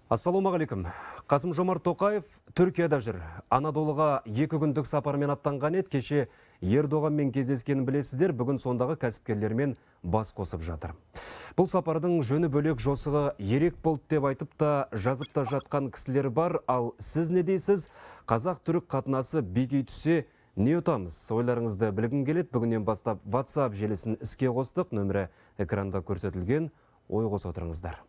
Ассалаумағалейкум. Қасым-Жомарт Тоқаев Түркияда жүр. Анадолыға 2 күндік сапармен аттанған ет, кеше Ердоғанмен кездескенін білесіздер, бүгін сондағы кәсіпкерлермен бас қосып жатыр. Бұл сапардың жөні бөлек, жосығы ерек болды деп айтып та жазып та жатқан кісілер бар, ал сіз не дейсіз? Қазақ-түрік қатынасы беки түсе не ұтамыз? Ойларыңызды білгім келеді. Бүгіннен бастап WhatsApp желісін іске қостық, нөмірі экранда көрсетілген, ой қоса отырыңыздар.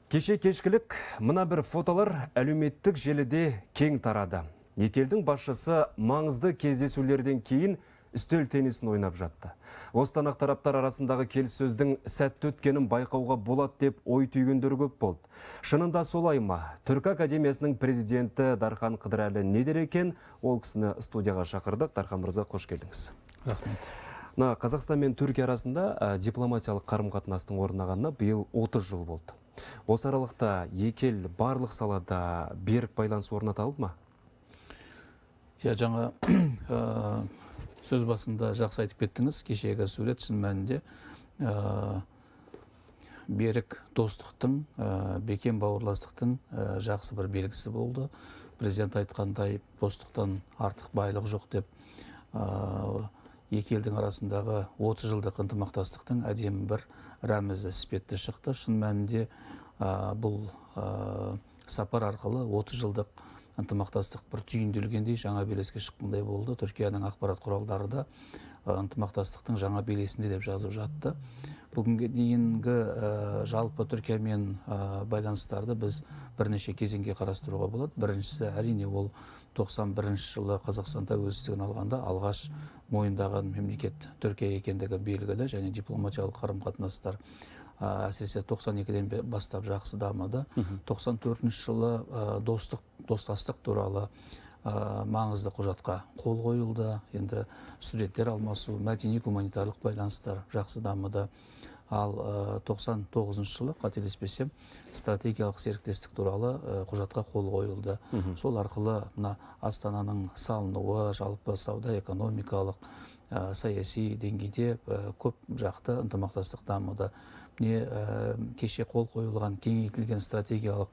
Кеше кешкілік мына бір фотолар әлеуметтік желіде кең тарады. Екі елдің басшысы маңызды кездесулерден кейін үстел теннисін ойнап жатты. Осыдан ақ тараптар арасындағы келіссөздің сәтті өткенін байқауға болады деп ой түйгендер көп болды. Шынында солай ма? Түркі Академиясының президенті Дархан Қыдырәлі не дер екен? Ол кісіні студияға шақырдық. Дархан мырза, қош келдіңіз. Рахмет. Қазақстан мен Түркия арасында дипломатиялық қарым-қатынастың орнағанына биыл 30 жыл болды. Осы аралықта екі ел барлық салада берік байланыс орната алды ма? Жаңа сөз басында жақсы айтып кеттіңіз. Кешегі сурет шын мәнінде берік достықтың, бекем бауырластықтың жақсы бір белгісі болды. Президент айтқандай, достықтан артық байлық жоқ деп, екі елдің арасындағы 30 жылдық ынтымақтастықтың әдемі бір рәмізі іспетті шықты. Шын мәнінде бұл сапар арқылы 30 жылдық ынтымақтастық бір түйінделгендей жаңа белеске шыққандай болды. Түркияның ақпарат құралдары да ынтымақтастықтың жаңа белесінде деп жазып жатты. Бүгінге дейінгі жалпы Түркиямен байланыстарды біз бірнеше кезеңге қарастыруға болады. Біріншісі әрине ол 91 жылы Қазақстан тәуелсіздігін алғанда алғаш мойындаған мемлекет Түркия екендігі белгілі, және дипломатиялық қарым-қатынастар әсіресе 92-ден бастап жақсы дамыды. 94 жылы достастық туралы маңызды құжатқа қол қойылды. Енді студенттер алмасу, мәдени-гуманитарлық байланыстар жақсы дамыды. Ал 99 жылы, қателеспесем, стратегиялық серіктестік туралы құжатқа қол қойылды. Сол арқылы Астананың салынуы, жалпы сауда, экономикалық, саяси деңгейде көп жақты ынтымақтастық дамыды. Кеше қол қойылған кеңейтілген стратегиялық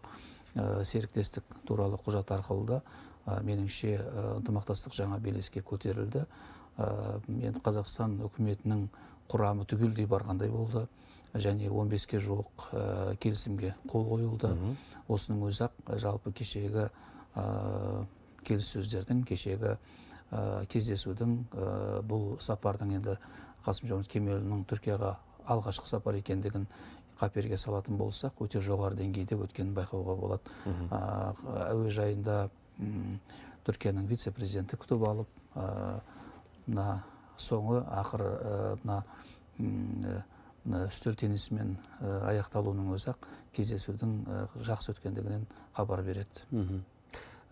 серіктестік туралы құжат арқылы да меніңше ынтымақтастық жаңа белеске көтерілді. Енді Қазақстан үкіметінің құрамы түгелдей барғандай болды, және 15-ке жуық келісімге қол қойылды. Осының өзі жалпы кешегі келіссөздердің, кешегі кездесудің, бұл сапардың енді Қасым-Жомарт Кемелұлының Түркияға алғашқы сапар екендігін қаперге салатын болсақ, өте жоғары деңгейде өткенін байқауға болады. Әуежайында Түркияның вице-президенті күтіп алып, соңы ақыры үстел теннисімен аяқталуының өзі кездесудің жақсы өткендігінен хабар береді.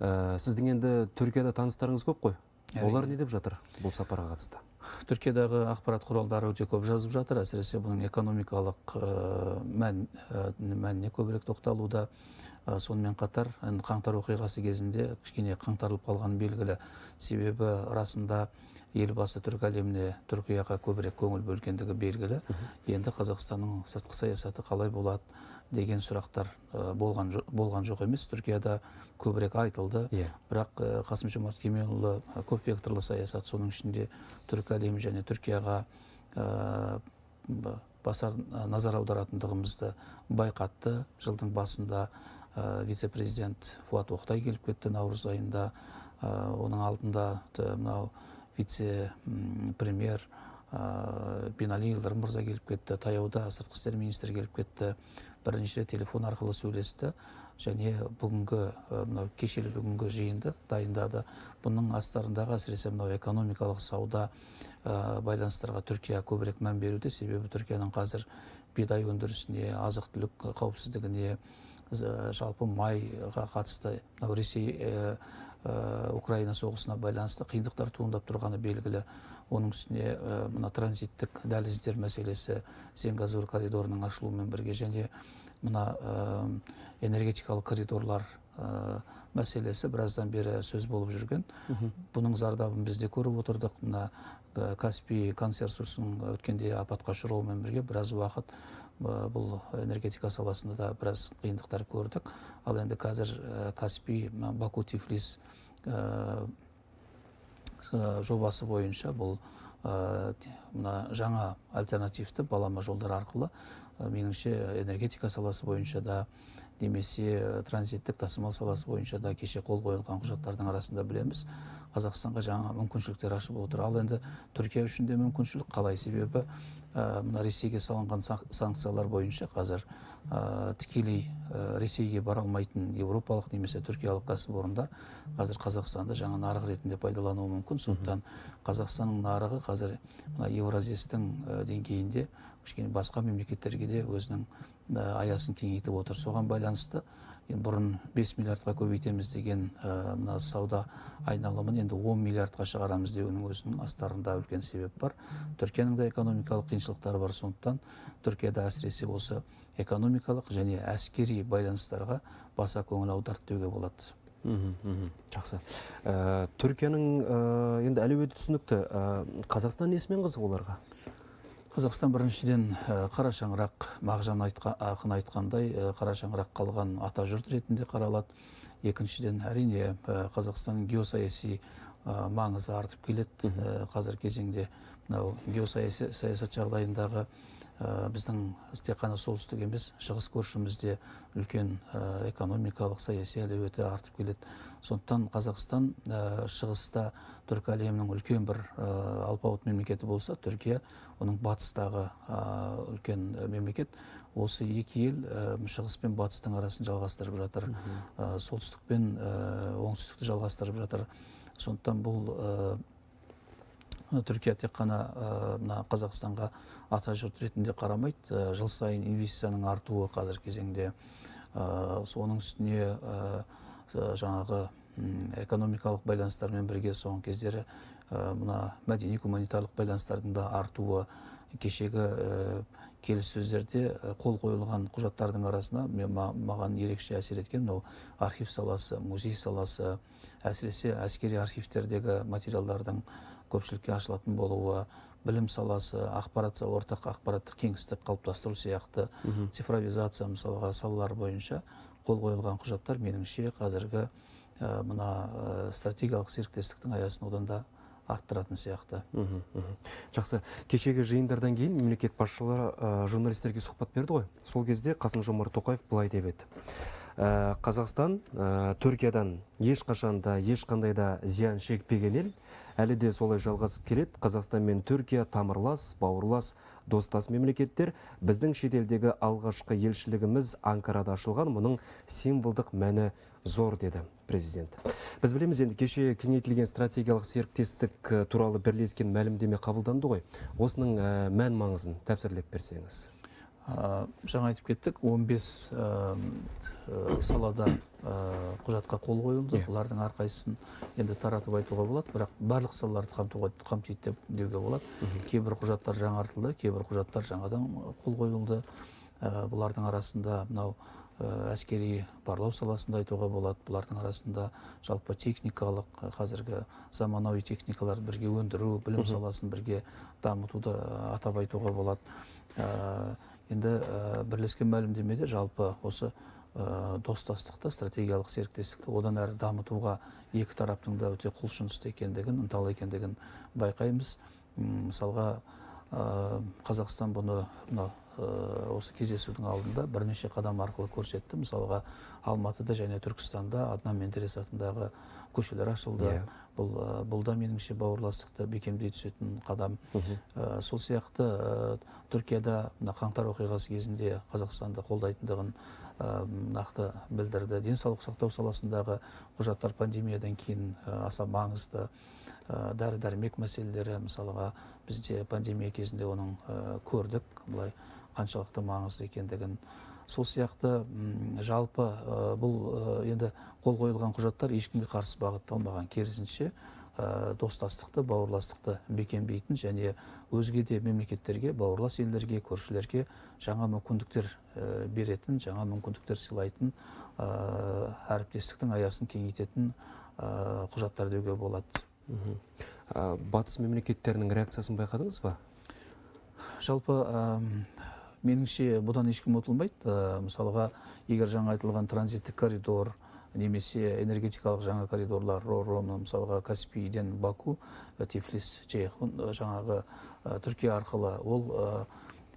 Сіздің енді Түркияда таныстарыңыз көп қой. Олар не деп жатыр бұл сапарға қатысты? Түркиядағы ақпарат құралдары өте көп жазып жатыр, әсіресе бұның экономикалық мәніне көбірек тоқталуда. Сонымен қатар, қаңтар оқиғасы кезінде кішкене қаңтарылып қалған белгілі. Себебі расында елбасы түркі әлеміне, Түркияға көбірек көңіл бөлгендігі белгілі. Енді Қазақстанның сыртқы саясаты қалай болады деген сұрақтар болған жоқ емес. Түркияда көбірек айтылды. Бірақ Қасым-Жомарт Кемелұлы көп векторлы саясат, соның ішінде түркі әлемі және Түркияға басар назар аударатындығымызды байқатты. Жылдың басында вице-президент Фуат Оқтай келіп кетті наурыз айында. Оның алдында вице-премьер Бинали Йылдырым мырза келіп кетті. Таяуда сыртқы істер министрі келіп кетті. Бірінші рет телефон арқылы сөйлесті, және кешелі бүгінгі жиынды дайындады. Бұның астарындағы әсіресе экономикалық сауда байланыстарға Түркия көбірек мән беруде. Себебі Түркияның қазір бидай өндірісіне, азық-түлік қауіпсіздігіне, жалпы майға қатысты Ресей Украина соғысына байланысты қиындықтар туындап тұрғаны белгілі. Оның үстіне транзиттік дәліздер мәселесі, Зенгазур коридорының ашылуымен бірге, және энергетикалық коридорлар мәселесі біраздан бері сөз болып жүрген. Бұның зардабын бізде көріп отырдық. Каспий консорциумының өткенде апатқа ұшырауымен бірге біраз уақыт бұл энергетика саласында да біраз қиындықтар көрдік. Ал енді қазір Каспий, Баку, Тифлис жобасы бойынша бұл мына жаңа альтернативті балама жолдар арқылы меніңше энергетика саласы бойынша да немесе транзиттік тасымал саласы бойынша да кеше қол қойылған құжаттардың арасында білеміз, Қазақстанға жаңа мүмкіншіліктер ашып отыр. Ал енді Түркия үшін де мүмкіншілік қалай? Себебі мына Ресейге салынған санкциялар бойынша қазір тікелей Ресейге бара алмайтын еуропалық немесе түркиялық кәсіпорындар қазір Қазақстанды жаңа нарық ретінде пайдалануы мүмкін. Сондықтан Қазақстанның нарығы қазір Евразиястың деңгейінде кішкене басқа мемлекеттерге де өзінің аясын кеңейтіп отыр. Соған байланысты бұрын 5 миллиардқа көбейтеміз деген мына сауда айналымын енді 10 миллиардқа шығарамыз деуінің өзінің астарында үлкен себеп бар. Түркияның да экономикалық қиыншылықтары бар. Сондықтан Түркияда әсіресе осы экономикалық және әскери байланыстарға баса көңіл аударды деуге болады. Жақсы. Түркияның енді әлеуеті түсінікті. Қазақстан несімен қызық оларға? Қазақстан біріншіден қара шаңырақ, Мағжан ақын айтқандай, қара шаңырақ қалған ата жұрт ретінде қаралады. Екіншіден, әрине Қазақстанның геосаяси маңызы артып келеді. Қазір кезеңде геосаясат жағдайындағы біздің тек қана солтүстік емес, шығыс көршімізде үлкен экономикалық саяси әлеуеті артып келеді. Сондықтан Қазақстан шығыста түркі әлемінің үлкен бір алпауыт мемлекеті болса, Түркия оның батыстағы үлкен мемлекет. Осы екі ел шығыс пен батыстың арасын жалғастырып жатыр, солтүстік пен оңтүстікті жалғастырып жатыр. Сондықтан бұл Түркия тек қана Қазақстанға ата жұрт ретінде қарамайды. Жыл сайын инвестицияның артуы қазір кезеңде, соның үстіне жаңағы экономикалық байланыстармен бірге соңғы кездері мына мәдени-гуманитарлық байланыстардың да артуы, кешегі келіссөздерде қол қойылған құжаттардың арасына маған ерекше әсер еткен мынау архив саласы, музей саласы, әсіресе әскери архивтердегі материалдардың көпшілікке ашылатын болуы, білім саласы, ортақ ақпараттық кеңістік қалыптастыру сияқты цифровизация мысалға салалар бойынша қол қойылған құжаттар меніңше қазіргі мына стратегиялық серіктестіктің аясын одан да арттыратын сияқты. Жақсы. Кешегі жиындардан кейін мемлекет басшылары журналистерге сұхбат берді ғой. Сол кезде Қасым-Жомарт Тоқаев былай деп еді: Қазақстан Түркиядан ешқашанда ешқандай да зиян шекпеген ел, әлі де солай жалғасып келеді. Қазақстан мен Түркия тамырлас, бауырлас, достас мемлекеттер. Біздің шетелдегі алғашқы елшілігіміз Анкарада ашылған, мұның символдық мәні зор, деді президент. Біз білеміз, енді кеше кеңейтілген стратегиялық серіктестік туралы бірлескен мәлімдеме қабылданды ғой. Осының мән маңызын тәпсірлеп берсеңіз. Жаңа айтып кеттік, 15 салада құжатқа қол қойылды. Бұлардың әрқайсысын енді таратып айтуға болады, бірақ барлық салаларды қамтиды деуге болады. Кейбір құжаттар жаңартылды, кейбір құжаттар жаңадан қол қойылды. Бұлардың арасында мынау әскери барлау саласында айтуға болады. Бұлардың арасында жалпы техникалық, қазіргі заманауи техникалар бірге өндіру, білім саласын бірге дамытуды атап айтуға болады. Енді бірлескен мәлімдемеде жалпы осы достастықты, стратегиялық серіктестікті одан әрі дамытуға екі тараптың да өте құлшынысты екендігін, ынталы екендігін байқаймыз. Мысалға, Қазақстан бұны осы кездесудің алдында бірнеше қадам арқылы көрсетті. Мысалға, Алматыда және Түркістанда Аднан Менделес атындағы көшелер ашылды. Бұл да меніңше бауырластықты бекемдей түсетін қадам. Сол сияқты Түркияда қаңтар оқиғасы кезінде Қазақстанды қолдайтындығын нақты білдірді. Денсаулық сақтау саласындағы құжаттар пандемиядан кейін аса маңызды. Дәрі-дәрмек мәселелері, мысалға, бізде пандемия кезінде оның көрдік, бұлай қаншалықты маңызды екендігін. Сол сияқты жалпы бұл енді қол қойылған құжаттар ешкімге қарсы бағытталмаған, керісінше достастықты, бауырластықты бекемдейтін және өзге де мемлекеттерге, бауырлас елдерге, көршілерге жаңа мүмкіндіктер беретін, жаңа мүмкіндіктер сыйлайтын, әріптестіктің аясын кеңейтетін құжаттар деуге болады. Батыс мемлекеттерінің реакциясын байқадыңыз ба? Жалпы меніңше бұдан ешкім ұтылмайды. Мысалға, егер жаңа айтылған транзиттік коридор немесе энергетикалық жаңа коридорлар, мысалға Каспийден Баку, Тифлис, Чейхун, жаңағы Түркия арқылы, ол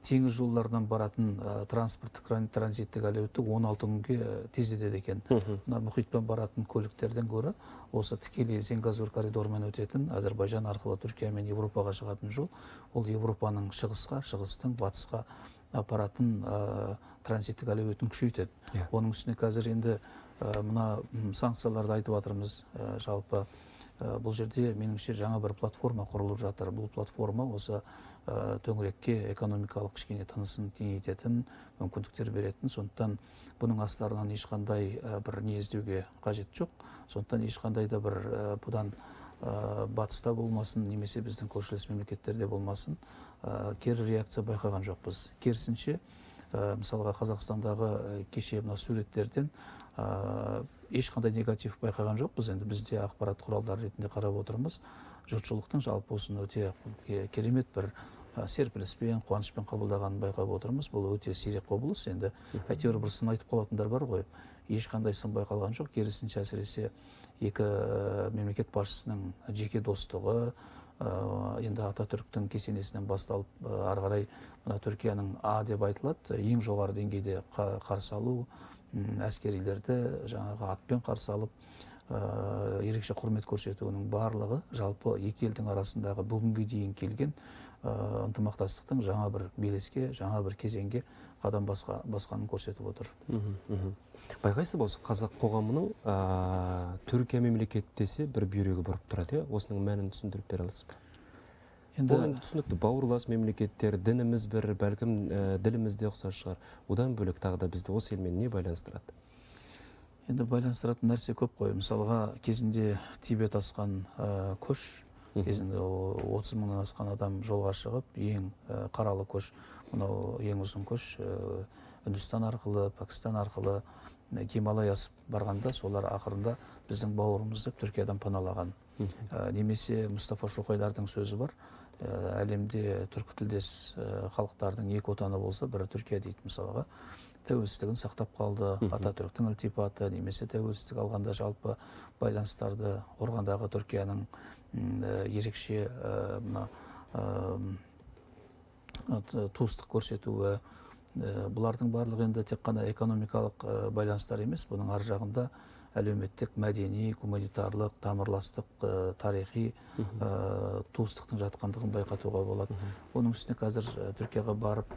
теңіз жолларынан баратын транспорттық транзиттік әлеуетті 16 күнге тездетеді екен. Мына мұхитпен баратын көліктерден гөрі осы тікелей Зенгазур коридорымен өтетін Әзербайжан арқылы Түркия мен Европаға шығатын жол, ол Европаның шығысқа, шығыстың батысқа апаратын транзиттік әлеуетін күшейтеді. Оның үстіне қазір енді мына санкцияларды айтып жатырмыз. Жалпы бұл жерде меніңше жаңа бір платформа құрылып жатыр. Бұл платформа осы төңірекке экономикалық кішкене тынысын кеңейтетін, мүмкіндіктер беретін. Сондықтан бұның астарынан ешқандай бір не іздеуге қажет жоқ. Сондықтан ешқандай да бір бұдан батыста болмасын, немесе біздің көршілес мемлекеттерде болмасын, кері реакция байқаған жоқпыз. Керісінше, мысалға Қазақстандағы кеше мына суреттерден ешқандай негатив байқаған жоқпыз. Енді бізде ақпарат құралдары ретінде қарап отырмыз. Жұртшылықтың жалпы осыны өте керемет бір серпіліспен, қуанышпен қабылдағанын байқап отырмыз. Бұл өте сирек құбылыс. Енді әйтеуір бір сын айтып қалатындар бар ғой. Ешқандай сын байқалған жоқ. Керісінше, әсіресе екі мемлекет басшысының жеке достығы, енді Ататүріктің кесенесінен басталып, ары қарай мына Түркияның деп айтылады, ең жоғары деңгейде қарсы алу, әскерилерді жаңағы атпен қарсы алып, ерекше құрмет көрсетуінің барлығы жалпы екі елдің арасындағы бүгінге дейін келген ынтымақтастықтың жаңа бір белеске, жаңа бір кезеңге қадам басқанын көрсетіп отыр. Байқайсыз ба, осы қазақ қоғамының Түркия мемлекет десе бір бүйрегі бұрып тұрады, осының мәнін түсіндіріп бере аласыз ба? Бұл енді түсінікті, бауырлас мемлекеттер, дініміз бір, бәлкім діліміз де ұқсас шығар. Одан бөлек тағы да бізді осы елмен не байланыстырады? Енді байланыстыратын нәрсе көп қой. Мысалға, кезінде Тибет асқан көш, кезінде 30 мыңнан асқан адам жолға шығып, ең қаралы көш, мынау ең ұзын көш, Үндістан арқылы, Пәкістан арқылы Гималай асып барғанда, солар ақырында біздің бауырымызды Түркиядан паналаған. Немесе Мұстафа Шоқайлардың сөзі бар. Әлемде түркітілдес халықтардың екі отаны болса, бірі Түркия дейді. Мысалға, тәуелсіздігін сақтап қалды, Ататүріктің ілтипаты, немесе тәуелсіздік алғанда жалпы байланыстарды қорғандағы Түркияның ерекше туыстық көрсетуі, бұлардың барлығы енді тек қана экономикалық байланыстар емес, бұның ар жағында әлеуметтік, мәдени, гуманитарлық, тамырластық, тарихи туыстықтың жатқандығын байқатуға болады. Оның үстіне қазір Түркияға барып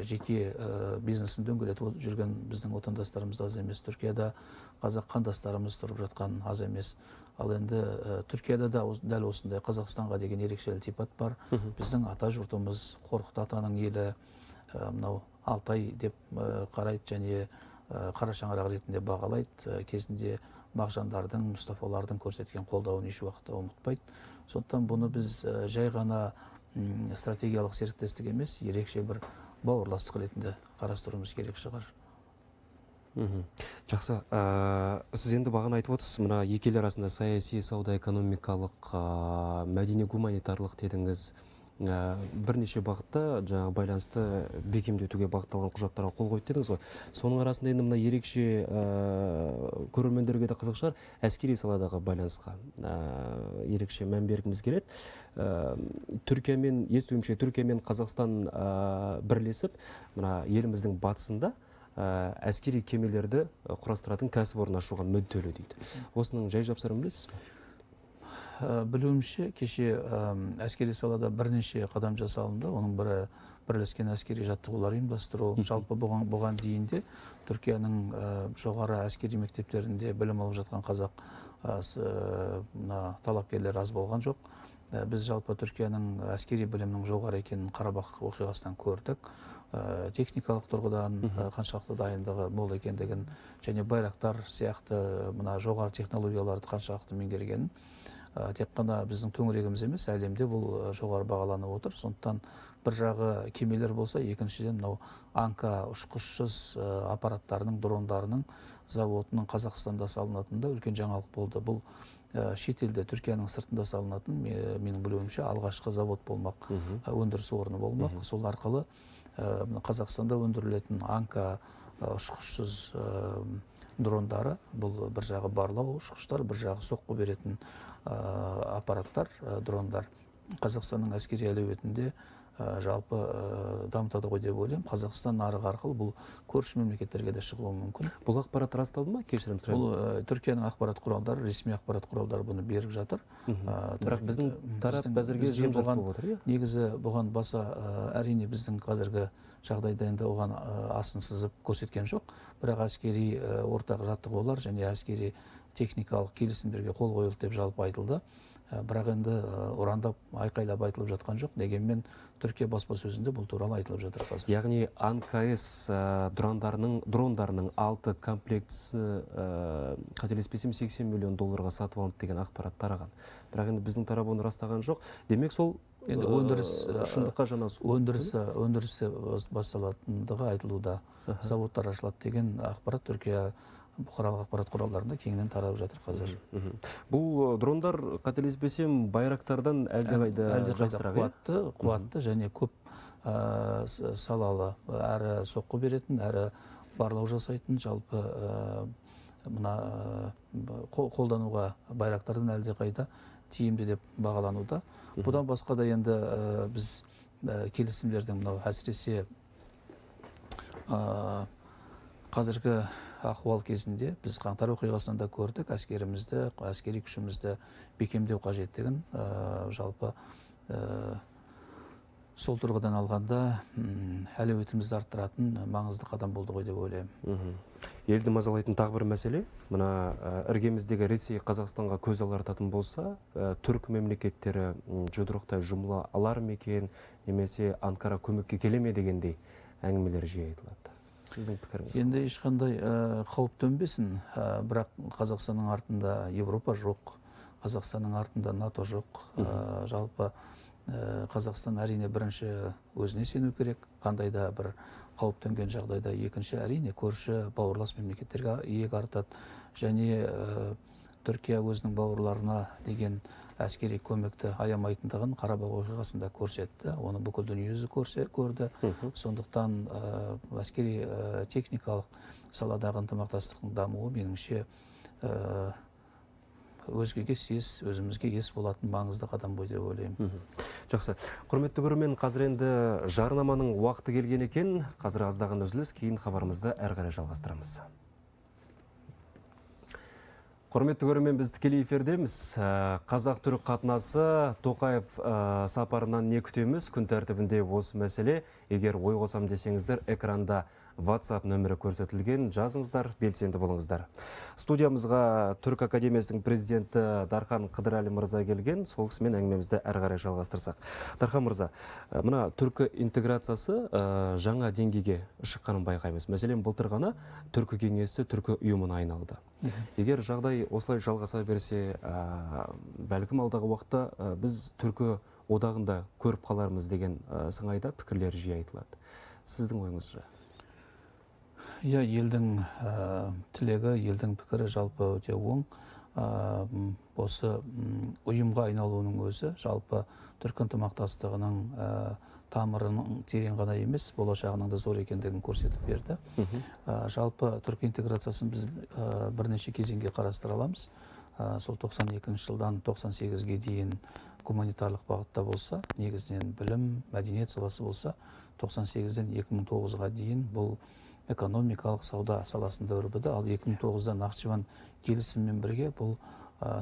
жеке бизнесін дөңгелетіп жүрген біздің отандастарымыз аз емес. Түркияда қазақ қандастарымыз тұрып жатқан аз емес. Ал енді Түркияда да дәл осындай Қазақстанға деген ерекше ілтипат бар. Біздің ата жұртымыз, Қорқыт атаның елі, мынау Алтай деп қарайды және қара шаңырақ ретінде бағалайды. Кезінде Мағжандардың, Мұстафалардың көрсеткен қолдауын еш уақытта ұмытпайды. Сондықтан бұны біз жай ғана стратегиялық серіктестік емес, ерекше бір бауырластық ретінде қарастыруымыз керек шығар. Жақсы, сіз енді бағана айтып отырсыз, мына екі ел арасында саяси, сауда, экономикалық, мәдени, гуманитарлық дедіңіз. Бірнеше бағытта жаңағы байланысты бекемдетуге бағытталған құжаттарға қол қойды дедіңіз ғой. Соның арасында енді мына ерекше көрермендерге де қызық шығар, әскери саладағы байланысқа ерекше мән бергіміз келеді. Естуімше Түркия мен Қазақстан бірлесіп, мына еліміздің батысында әскери кемелерді құрастыратын кәсіпорын ашуға мүдделі дейді. Осының жай жапсарын білесіз бе? Білуімше, кеше әскери салада бірнеше қадам жасалынды. Оның бірі бірлескен әскери жаттығулар ұйымдастыру. Жалпы бұған дейін де Түркияның жоғары әскери мектептерінде білім алып жатқан қазақ талапкерлер аз болған жоқ. Біз жалпы Түркияның әскери білімнің жоғары екенін Қарабақ оқиғасынан көрдік. Техникалық тұрғыдан қаншалықты дайындығы мол екендігін және Байрақтар сияқты мына жоғары технологияларды қаншалықты меңгергенін тек қана біздің төңірегіміз емес, әлемде бұл жоғары бағаланып отыр. Сондықтан бір жағы кемелер болса, екіншіден мынау Анка ұшқышсыз аппараттарының, дрондарының заводының Қазақстанда салынатында үлкен жаңалық болды. Бұл шетелде, Түркияның сыртында салынатын, менің білуімше, алғашқы завод болмақ, өндіріс орны болмақ. Сол арқылы Қазақстанда өндірілетін Анка ұшқышсыз дрондары, бұл бір жағы барлау ұшқыштар, бір жағы соққы беретін аппараттар, дрондар Қазақстанның әскери әлеуетінде жалпы дамытады ғой деп ойлаймын. Қазақстан нарығы арқылы бұл көрші мемлекеттерге де шығуы мүмкін. Бұл ақпарат расталды ма? Кешірім сұраймын. Бұл Түркияның ақпарат құралдары, ресми ақпарат құралдары бұны беріп жатыр. Бірақ біздің тарап әзірге жым-жырт болып отыр, иә? Негізі бұған баса, әрине біздің қазіргі жағдайда енді оған асын сызып көрсеткен жоқ. Бірақ әскери ортақ жаттығулар және әскери техникалық келісімдерге қол қойылды деп жалпы айтылды. Бірақ енді ұрандап, айқайлап айтылып жатқан жоқ. Дегенмен Түркия баспасөзінде бұл туралы айтылып жатыр қазір. Яғни АНКС дрондарының 6 комплектісі қателеспесем $80 миллион сатып алынды деген ақпарат тараған. Бірақ енді біздің тарап оны растаған жоқ. Демек сол шындыққа жанасу. Өндірісі басталатындығы айтылуда. Заводтар ашылады деген ақпарат Түркия бұқаралық ақпарат құралдарында кеңінен тарап жатыр қазір. Бұл дрондар қателеспесем Байрактардан әлдеқайда қуатты және көп салалы, әрі соққы беретін, әрі барлау жасайтын, жалпы мына қолдануға Байрактардан әлдеқайда тиімді деп бағалануда. Бұдан басқа да енді біз келісімдердің мынау әсіресе қазіргі ахуал кезінде біз қаңтар оқиғасында көрдік, әскери күшімізді бекемдеу қажеттігін жалпы сол тұрғыдан алғанда әлеуетімізді арттыратын маңызды қадам болды ғой деп ойлаймын. Елді мазалайтын тағы бір мәселе, мына іргеміздегі Ресей Қазақстанға көз алартатын болса, түрік мемлекеттері жұдырықтай жұмыла алар ма екен, немесе Анкара көмекке келе ме дегендей әңгімелер жиі айтылады. Сіздің пікіріңіз? Енді ешқандай қауіп төнбесін, бірақ Қазақстанның артында Европа жоқ, Қазақстанның артында НАТО жоқ. Жалпы Қазақстан әрине бірінші өзіне сену керек, қандай да бір қауіп төнген жағдайда, екінші әрине көрші бауырлас мемлекеттерге иек артады. Және Түркия өзінің бауырларына деген әскери көмекті аямайтындығын Қарабақ оқиғасында көрсетті. Оны бүкіл дүниежүзі көрді. Сондықтан әскери техникалық саладағы ынтымақтастықтың дамуы меніңше өзгеге сес, өзімізге ес болатын маңызды қадам ғой деп ойлаймын. Жақсы. Құрметті көрермен, қазір енді жарнаманың уақыты келген екен. Қазір аздаған үзіліс, кейін хабарымызды әрі қарай жалғастырамыз. Құрметті көрермен, біз тікелей эфирдеміз. Қазақ-түрік қатынасы, Тоқаев сапарынан не күтеміз? Күн тәртібінде осы мәселе. Егер ой қосам десеңіздер, экранда WhatsApp нөмірі көрсетілген, жазыңыздар, белсенді болыңыздар. Студиямызға Түрік Академиясының президенті Дархан Қыдырәлі мырза келген, сол кісімен әңгімемізді әрі қарай жалғастырсақ. Дархан мырза, мына түркі интеграциясы жаңа деңгейге шыққанын байқаймыз. Мәселен, былтыр ғана түркі кеңесі түркі ұйымына айналды. Егер жағдай осылай жалғаса берсе, бәлкім алдағы уақытта біз түркі одағында көріп қалармыз деген сыңайда пікірлер жиі айтылады. Сіздің ойыңыз жа? Иә, елдің тілегі, елдің пікірі жалпы өте оң. Осы ұйымға айналуының өзі жалпы түркі ынтымақтастығының тамырының терең ғана емес, болашағының да зор екендігін көрсетіп берді. Жалпы түркі интеграциясын біз бірнеше кезеңге қарастыра аламыз. Сол 92 жылдан 98-ге дейін гуманитарлық бағытта болса, негізінен білім, мәдениет саласы болса, 98-ден 2009-ға дейін бұл экономикалық сауда саласында өрбіді. Ал 2009-да Нахчыван келісіммен бірге бұл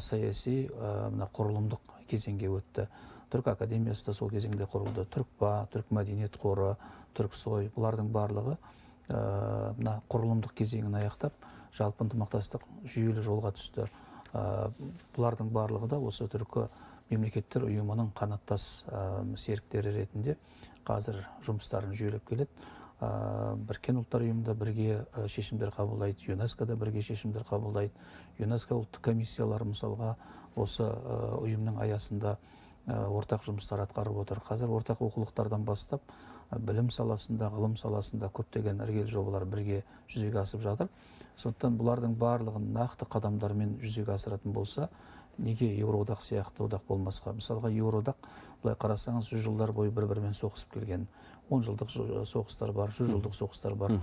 саяси құрылымдық кезеңге өтті. Түрік Академиясы да сол кезеңде құрылды. Түркпа, Түрк мәдениет қоры, Түрксой, бұлардың барлығы құрылымдық кезеңін аяқтап, жалпы ынтымақтастық жүйелі жолға түсті. Бұлардың барлығы да осы түркі мемлекеттер ұйымының қанаттас серіктері ретінде қазір жұмыстарын жүйелеп келеді. біріккен ұлттар ұйымында бірге шешімдер қабылдайды, ЮНЕСКО-да бірге шешімдер қабылдайды. ЮНЕСКО ұлттық комиссиялары мысалға осы ұйымның аясында ортақ жұмыстар атқарып отыр. Қазір ортақ оқулықтардан бастап білім саласында, ғылым саласында көптеген іргелі жобалар бірге жүзеге асып жатыр. Сондықтан бұлардың барлығын нақты қадамдармен жүзеге асыратын болса, неге Еуроодақ сияқты одақ болмасқа? Мысалға Еуроодақ, былай қарасаңыз, 100 жылдар бойы бір-бірімен соғысып келген. 10 жылдық соғыстар бар, 100 жылдық соғыстар бар.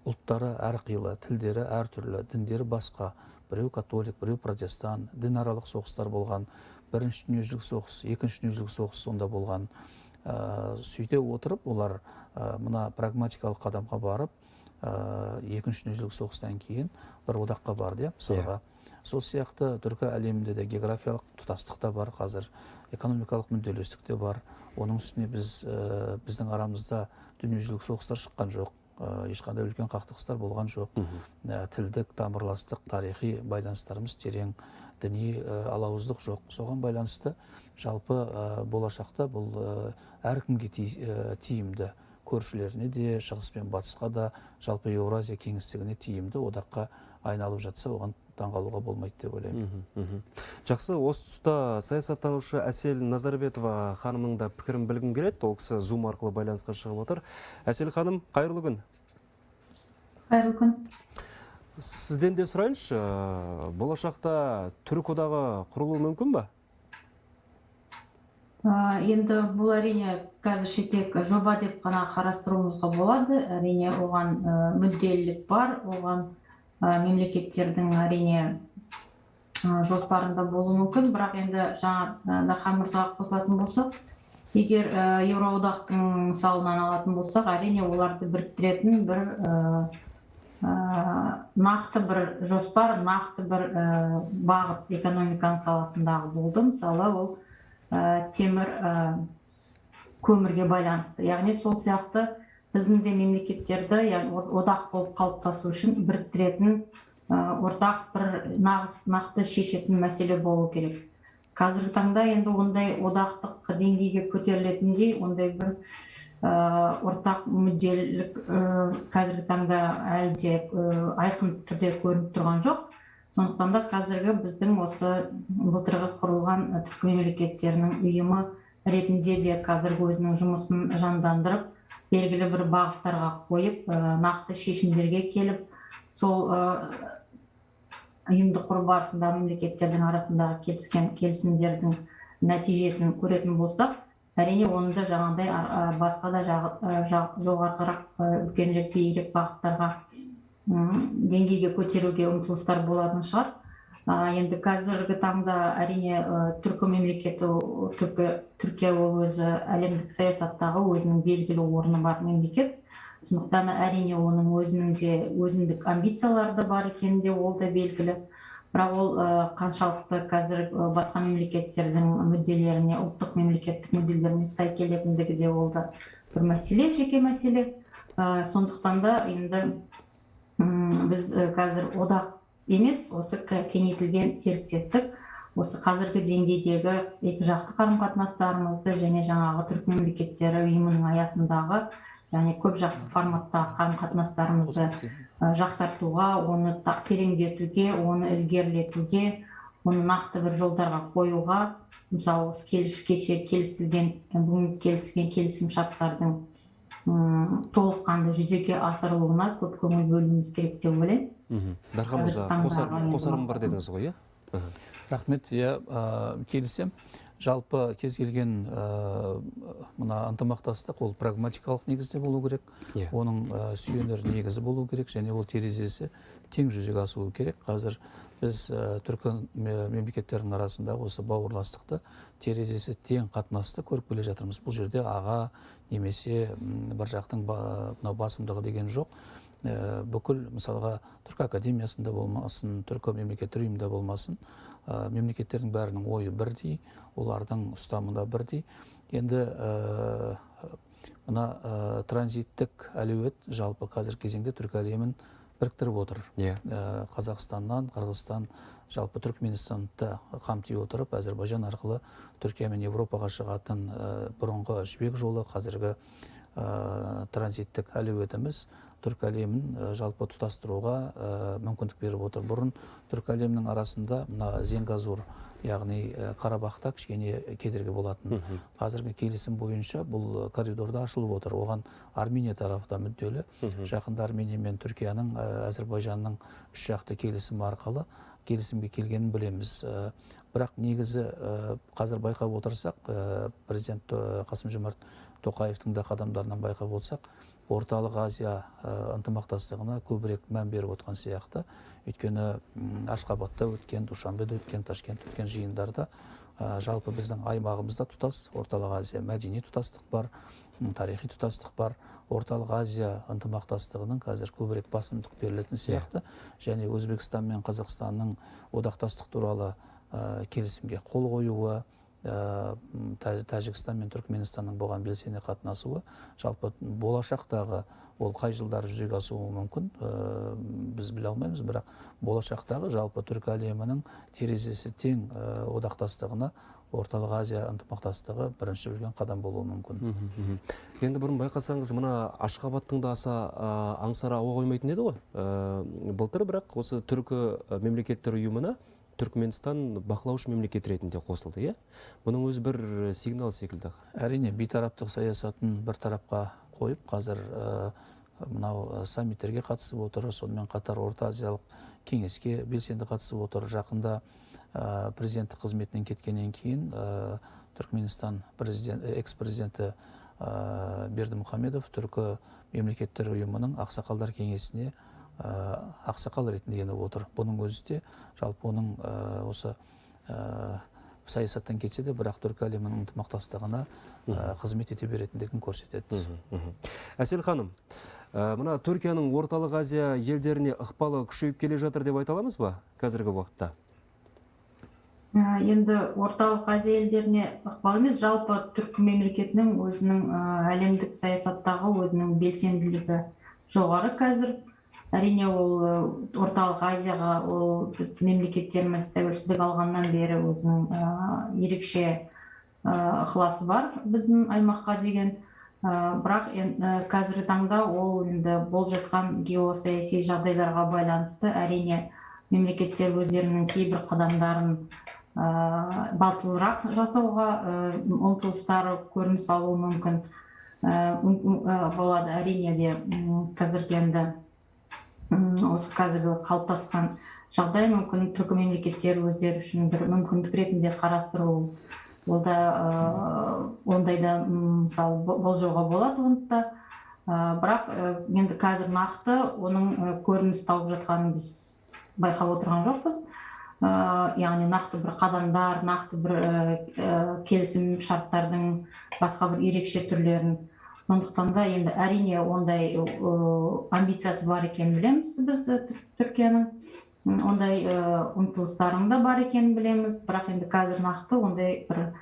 Ұлттары әрқилы, тілдері әртүрлі, діндері басқа. Біреу католик, біреу протестан, дінаралық соғыстар болған. Бірінші дүниежүзілік соғыс, екінші дүниежүзілік соғыс сонда болған. Сөйте отырып, олар мына прагматикалық қадамға барып, екінші дүниежүзілік соғыстан кейін бір одаққа барды, мысалға. Сол сияқты түркі әлемінде де географиялық тұтастық та бар, қазір экономикалық мүдделестік те бар. Оның үстіне біздің арамызда дүниежүзілік соғыстар шыққан жоқ, ешқандай үлкен қақтығыстар болған жоқ. Тілдік, тамырластық, тарихи байланыстарымыз терең, діни алауыздық жоқ. Соған байланысты жалпы болашақта бұл әркімге тиімді, көршілеріне де, шығыс пен батысқа да, жалпы Еуразия кеңістігіне тиімді одаққа айналып жатса, оған таңғалуға болмайды деп ойлаймын. Жақсы, осы тұста саясаттанушы Әсел Назарбетова ханымның да пікірін білгім келеді. Ол кісі Zoom арқылы байланысқа шығып отыр. Әсел ханым, қайырлы күн. Қайырлы күн. Сізден де сұрайыншы, болашақта түрік одағы құрылуы мүмкін ба? Енді бұл әрине қазірше тек жоба деп қана қарастыруымызға болады. Әрине оған мүдделілік бар, оған мемлекеттердің әрине жоспарында болуы мүмкін. Бірақ енді жаңа Дархан мырзаға қосылатын болсақ, егер Еуроодақтың мысалынан алатын болсақ, әрине оларды біріктіретін бір нақты бір жоспар, нақты бір бағыт экономиканың саласындағы болды. Мысалы, ол темір көмірге байланысты. Яғни сол сияқты біздің де мемлекеттерді одақ болып қалыптасу үшін біріктіретін ортақ бір нақты шешетін мәселе болу керек. Қазіргі таңда енді ондай одақтық деңгейге көтерілетіндей, ондай бір ортақ мүдделілік қазіргі таңда әлде айқын түрде көрініп тұрған жоқ. Сондықтан да қазіргі біздің осы былтырғы құрылған түркі мемлекеттерінің ұйымы ретінде де қазіргі өзінің жұмысын жандандырып, белгілі бір бағыттарға қойып, нақты шешімдерге келіп, сол ұйымды құру барысында мемлекеттердің арасындағы келісімдердің нәтижесін көретін болсақ, әрине оны да жаңағыдай басқа да жоғарғырақ, үлкенірек, биігірек бағыттарға деңгейге көтеруге ұмтылыстар болатын шығар. Енді қазіргі таңда әрине түркі мемлекеті, Түркия ол өзі әлемдік саясаттағы өзінің белгілі орны бар мемлекет. Сондықтан әрине оның өзінің де өзіндік амбициялары да бар екені де ол да белгілі. Бірақ ол қаншалықты қазір басқа мемлекеттердің мүдделеріне, ұлттық мемлекеттік мүдделеріне сай келетіндігі де ол да бір мәселе, жеке мәселе. Сондықтан да енді біз қазір одақ емес, осы кеңейтілген серіктестік, осы қазіргі деңгейдегі екі жақты қарым-қатынастарымызды және жаңағы түрік мемлекеттері ұйымының аясындағы, яғни көп жақты форматтағы қарым-қатынастарымызды жақсартуға, оны тереңдетуге, оны ілгерілетуге, оны нақты бір жолдарға қоюға, мысалы келісілген келісім шарттардың толыққанды жүзеге асырылуына көп көңіл бөлуіміз керек деп ойлаймын. Дархан мырза, қосарым бар дедіңіз ғой, иә? Рахмет, келісем. Жалпы кез келген мына ынтымақтастық ол прагматикалық негізде болу керек. Оның сүйенер негізі болу керек, және ол терезесі тең жүзеге асуы керек. Қазір біз түркі мемлекеттерінің арасында осы бауырластықты терезесі тең қатынасты көріп келе жатырмыз. Бұл жерде аға немесе бір жақтың басымдығы деген жоқ. Бүкіл мысалға түркі академиясында болмасын, түркі мемлекеттер ұйымында болмасын, мемлекеттердің бәрінің ойы бірдей, олардың ұстанымы бірдей. Енді мына транзиттік әлеует жалпы қазір кезеңде түркі әлемін біріктіріп отыр. Қазақстаннан, Қырғызстан, жалпы Түркменстанды қамти отырып, Әзербайжан арқылы Түркия мен Европаға шығатын бұрынғы жібек жолы, қазіргі транзиттік әлеуетіміз түркі әлемін жалпы тұтастыруға мүмкіндік беріп отыр. Бұрын түркі әлемінің арасында мына Зенгазур, яғни Қарабақта кішкене кедергі болатын. Қазіргі келісім бойынша бұл коридорда ашылып отыр. Оған Армения тарапы да мүдделі. Жақында Армения мен Түркияның, Әзербайжанның үш жақты келісім арқылы келісімге келгенін білеміз. Бірақ негізі қазір байқап отырсақ, президент Қасым-Жомарт Тоқаевтың да қадамдарынан байқап болсақ, Орталық Азия ынтымақтастығына көбірек мән беріп отқан сияқты. Өйткені Ашқабадта өткен, Душанбеде өткен, Ташкентте өткен жиындарда жалпы біздің аймағымызда тұтас Орталық Азия мәдени тұтастық бар, тарихи тұтастық бар. Орталық Азия ынтымақтастығының қазір көбірек басымдық берілетін сияқты. Және Өзбекстан мен Қазақстанның одақтастық туралы келісімге қол қоюы, Тәжікстан мен Түркменстанның бұған белсене қатынасуы, жалпы болашақтағы ол қай жылдары жүзеге асуы мүмкін, біз біле алмаймыз, бірақ болашақтағы жалпы түркі әлемінің терезесі тең одақтастығына Орталық Азия ынтымақтастығы бірінші үлкен қадам болуы мүмкін. Енді бұрын байқасаңыз, мына Ашқабадтың да аса аңсары ауа қоймайтын еді ғой. Былтыр бірақ осы түркі мемлекеттер ұйымына Түркменстан бақылаушы мемлекет ретінде қосылды, иә? Бұның өзі бір сигнал секілді. Әрине, бейтараптық саясатын бір тарапқа қойып, қазір мынау саммиттерге қатысып отыр, сонымен қатар Орта Азиялық кеңеске белсенді қатысып отыр. Жақында президенттік қызметінен кеткеннен кейін Түркменстан экс-президенті Бердімұхамедов түркі мемлекеттер ұйымының ақсақалдар кеңесіне ақсақал ретінде еніп отыр. Бұның өзі де жалпы оның осы саясаттан кетсе де, бірақ түркі әлемінің ынтымақтастығына қызмет ете беретіндігін көрсетеді. Әсел ханым, мына Түркияның Орталық Азия елдеріне ықпалы күшейіп келе жатыр деп айта аламыз ба қазіргі уақытта? Енді Орталық Азия елдеріне ықпал емес, жалпы түркі мемлекетінің өзінің әлемдік саясаттағы өзінің белсенділігі жоғары қазір. Әрине, ол Орталық Азияға біз мемлекеттеріміз тәуелсіздік алғаннан бері өзінің ерекше ықыласы бар біздің аймаққа деген. Бірақ қазіргі таңда ол енді болып жатқан геосаяси жағдайларға байланысты әрине мемлекеттер өздерінің кейбір қадамдарын батылырақ жасауға ұмтылыстары көрініс алуы мүмкін болады. Әрине де қазіргі енді осы қазіргі қалыптасқан жағдай мүмкін түркі мемлекеттері өздері үшін бір мүмкіндік ретінде қарастыру, ондайда мысалы болжауға болады онда. Бірақ енді қазір нақты оның көрініс тауып жатқанын біз байқап отырған жоқпыз. Яғни нақты бір қадамдар, нақты бір келісім шарттардың басқа бір ерекше түрлерін. Сондықтан да енді әрине ондай амбициясы бар екенін білеміз біз Түркияның. Ондай ұмтылыстарының да бар екенін білеміз. Бірақ енді қазір нақты ондай бір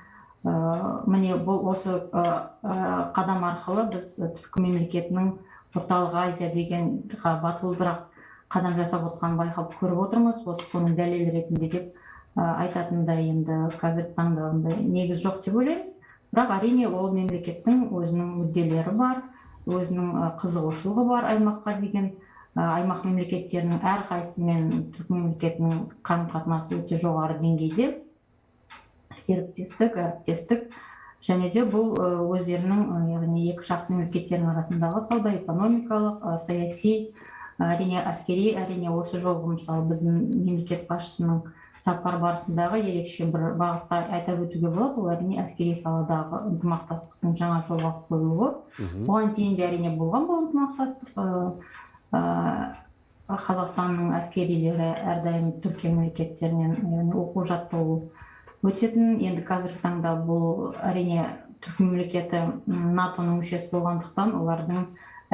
міне бұл осы қадам арқылы біз түркі мемлекетінің Орталық Азия деген батылырақ қадам жасап отқанын байқап көріп отырмыз. Осы соның дәлелі ретінде деп айтатындай енді қазіргі таңда ондай негіз жоқ деп ойлаймыз. Бірақ әрине ол мемлекеттің өзінің мүдделері бар, өзінің қызығушылығы бар аймаққа деген. Аймақ мемлекеттерінің әрқайсысымен түркі мемлекетінің қарым-қатынасы өте жоғары деңгейде. Серіктестік, әріптестік, және де бұл өздерінің, яғни екі жақты мемлекеттердің арасындағы сауда-экономикалық, саяси, әрине әскери, әрине осы жолғы мысалы біздің мемлекет басшысының сапар барысындағы ерекше бір бағытта айтып өтуге болады. Ол әрине әскери саладағы ынтымақтастықтың жаңа жолға қойылуы. Оған дейін де әрине болған бұл ынтымақтастық. Қазақстанның әскерилері әрдайым Түркия мемлекеттерінен оқу жаттығу өтетін. Енді қазіргі таңда бұл әрине түркі мемлекеті НАТО-ның мүшесі болғандықтан олардың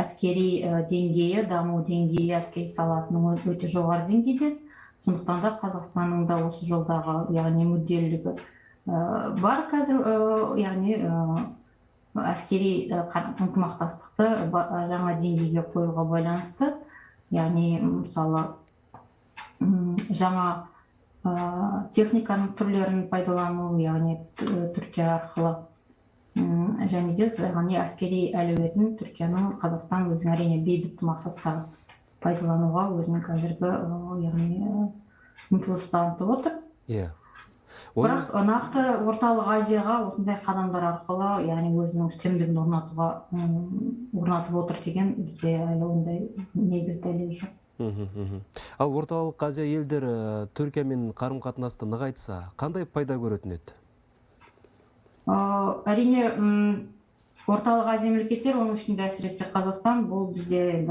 әскери деңгейі, даму деңгейі әскери саласының өте жоғары деңгейде. Сондықтан да Қазақстанның да осы жолдағы яғни мүдделілігі бар қазір, яғни әскери ынтымақтастықты жаңа деңгейге қоюға байланысты, яғни мысалы жаңа техниканың түрлерін пайдалану, яғни Түркия арқылы және де яғни әскери әлеуетін Түркияның Қазақстан өзінің әрине бейбіт мақсатқа пайдалануға өзінің қазіргі яғни ұмтылыс танытып отыр. Иә. Бірақ нақты орталық Азияға осындай қадамдар арқылы яғни өзінің үстемдігін орнатып отыр деген бізде әлі ондай негіз дәлел жоқ. Ал орталық Азия елдері Түркиямен қарым-қатынасты нығайтса, қандай пайда көретін еді? Әрине орталық Азия мемлекеттері, оның ішінде әсіресе Қазақстан, бұл бізде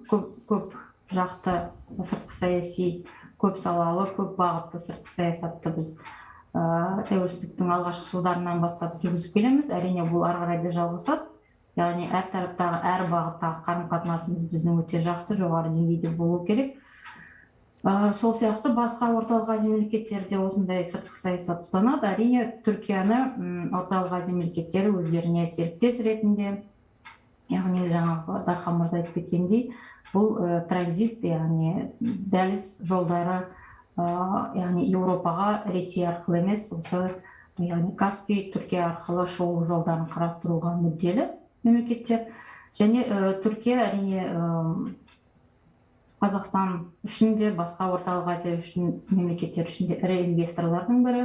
көп жақты сыртқы саяси, көп салалы, көп бағытты сыртқы саясатты біз тәуелсіздіктің алғашқы жылдарынан бастап жүргізіп келеміз. Әрине бұл ары қарай да жалғасады. Яғни әр тараптағы, әр бағыттағы қарым-қатынасымыз біздің өте жақсы, жоғары деңгейде болу керек. Сол сияқты басқа орталық Азия мемлекеттері де осындай сыртқы саясат ұстанады. Әрине Түркияны орталық Азия мемлекеттері өздеріне серіктес ретінде, яғни жаңағы Дархан мырза айтып кеткендей, бұл транзит, яғни дәліз жолдары, яғни Еуропаға Ресей арқылы емес, осы яғни Каспий, Түркия арқылы шығу жолдарын қарастыруға мүдделі мемлекеттер. Және Түркия әрине Қазақстан үшін де, басқа орталық Азия үшін мемлекеттер үшін де ірі инвесторлардың бірі.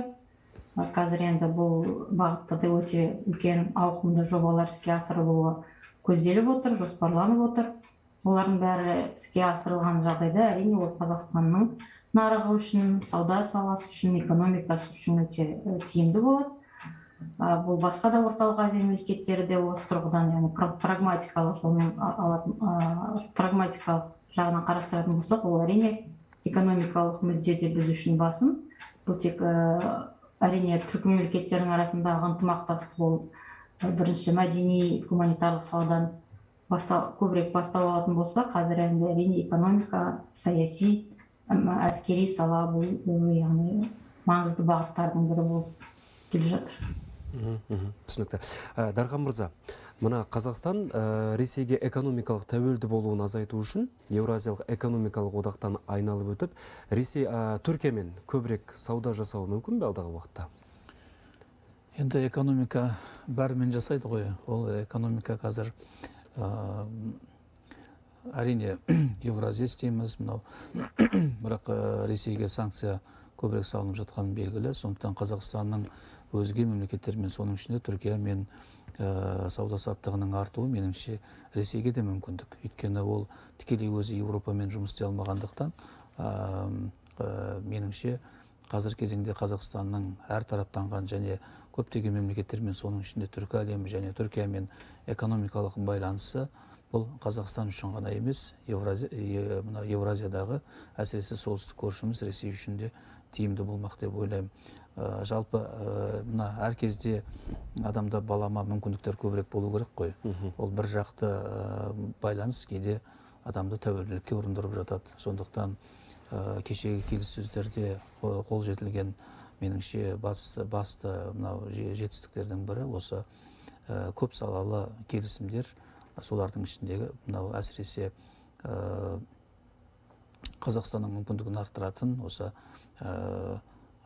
Қазір енді бұл бағытта да өте үлкен ауқымды жобалар іске асырылуы көзделіп отыр, жоспарланып отыр. Олардың бәрі іске асырылған жағдайда әрине ол Қазақстанның нарығы үшін, сауда саласы үшін, экономикасы үшін өте тиімді болады. Бұл басқа да орталық Азия мемлекеттері де осы тұрғыдан, яғни прагматикалық жағынан қарастыратын болсақ, ол әрине экономикалық мүддеде біз үшін басым. Бұл тек әрине түркі мемлекеттерінің арасындағы ынтымақтастық болып, бірінші мәдени, гуманитарлық саладан көбірек бастау алатын болса, қазір әрине экономика, саяси, әскери сала бұл яғни маңызды бағыттардың бірі болып келе жатыр. Түсінікті. Дархан мырза, мына Қазақстан Ресейге экономикалық тәуелді болуын азайту үшін Еуразиялық экономикалық одақтан айналып өтіп, Ресей Түркиямен көбірек сауда жасауы мүмкін бе алдағы уақытта? Енді экономика бәрімен жасайды ғой. Ол экономика қазір әрине Евразия істейміз, бірақ Ресейге санкция көбірек салынып жатқан белгілі. Сондықтан Қазақстанның өзге мемлекеттермен, соның ішінде Түркиямен сауда-саттығының артуы меніңше Ресейге де мүмкіндік. Өйткені ол тікелей өзі Еуропамен жұмыс істей алмағандықтан, меніңше қазір кезеңде Қазақстанның әр тараптанған және көптеген мемлекеттермен, соның ішінде түркі әлемі және Түркиямен экономикалық байланысы бұл Қазақстан үшін ғана емес, Евразиядағы, әсіресе солтүстік көршіміз Ресей үшін де тиімді болмақ деп ойлаймын. Жалпы әр кезде адамда балама мүмкіндіктер көбірек болу керек қой. Ол бір жақты байланыс кейде адамды тәуелділікке ұрындырып жатады. Сондықтан кешегі келіссөздерде қол жетілген меніңше басты жетістіктердің бірі осы көп салалы келісімдер. Солардың ішіндегі әсіресе Қазақстанның мүмкіндігін арттыратын осы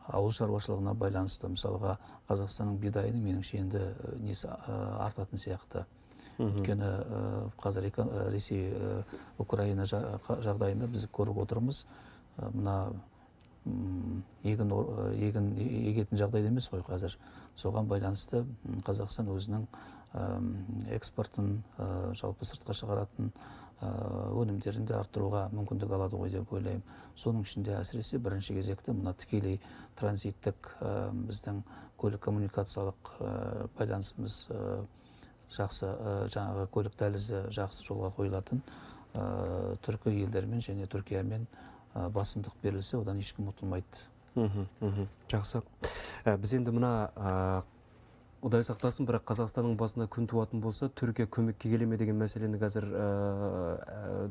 ауыл шаруашылығына байланысты, мысалға Қазақстанның бидайының меніңше енді несі артатын сияқты. Өйткені қазір Ресей Украина жағдайында біз көріп отырмыз, мына егін егетін жағдайда емес қой қазір. Соған байланысты Қазақстан өзінің экспортын, жалпы сыртқа шығаратын өнімдерінде арттыруға мүмкіндік алады ғой деп ойлаймын. Соның ішінде әсіресе бірінші кезекті мына тікелей транзиттік біздің көлік коммуникациялық байланысымыз жақсы, жаңағы көлік дәлізі жақсы жолға қойылатын түркі елдермен және Түркиямен басымдық берілсе, одан ешкім ұтылмайды. Жақсы. Біз енді мына Құдай сақтасын, бірақ Қазақстанның басына күн туатын болса, Түркия көмекке келеме деген мәселені қазір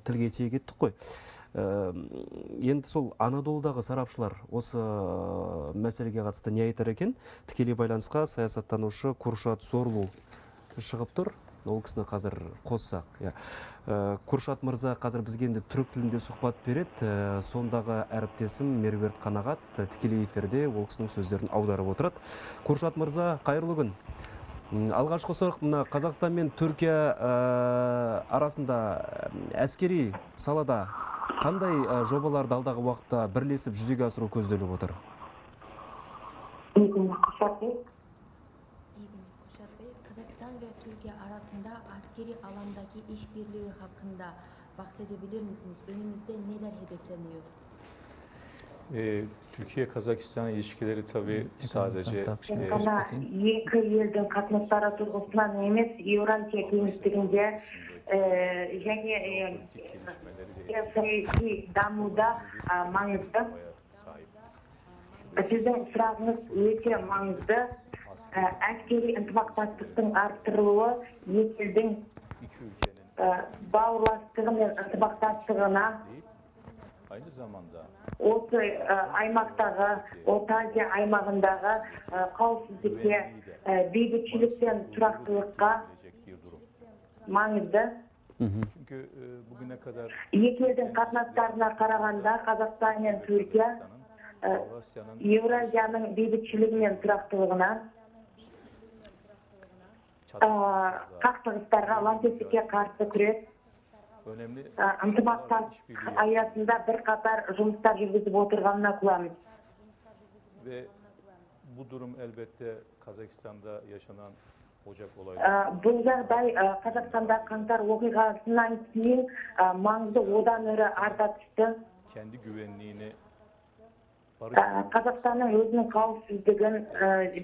тілге тиек еттік қой. Енді сол Анадолудағы сарапшылар осы мәселеге қатысты не айтар екен? Тікелей байланысқа саясаттанушы Куршат Зорлу шығып тұр. Ол кісіні қазір қоссақ. Куршат мырза қазір бізге енді түрік тілінде сұхбат береді. Сондағы әріптесім Меруерт Қанағат тікелей эфирде ол кісінің сөздерін аударып отырады. Куршат мырза, қайырлы күн. Алғашқы сұрақ мына Қазақстан мен Түркия арасында әскери салада қандай жобаларды алдағы уақытта бірлесіп жүзеге асыру көзделіп отыр? Kuşat Bey, Kazakistan ve Türkiye arasında askeri alandaki işbirliği hakkında bahsedebilir misiniz? Önümüzde neler hedefleniyor? Türkiye-Kazakistan ilişkileri tabii sadece Ғана екі елдің қатынастары тұрғысынан емес, Еуразия кеңістігінде және саяси дамуда маңызды. Сіздің сұрағыңыз өте маңызды. Әскери ынтымақтастықтың арттырылуы екі елдің бауырластығы мен ынтымақтастығына aynı zamanda осы аймақтағы, Орта Азия аймағындағы қауіпсіздікке, бейбітшілік пен тұрақтылыққа gelecek bir durum. маңызды. Çünkü bugüne kadar Екі елдің қатынастарына қарағанда Қазақстан мен Түркия Avrasya'nın Еуразияның бейбітшілігі мен тұрақтылығына, çatışmasızlığa, қақтығыстарға, лаңкестікке қарсы күрес, önemli ынтымақтастық аясында бірқатар жұмыстар жүргізіп отырғанына куәміз. ve bu durum elbette Kazakistan'da yaşanan Ocak olayları Бұл жағдай Қазақстанда қаңтар оқиғасынан кейін маңызды одан әрі арта түсті. kendi güvenliğini Қазақстанның өзінің қауіпсіздігін,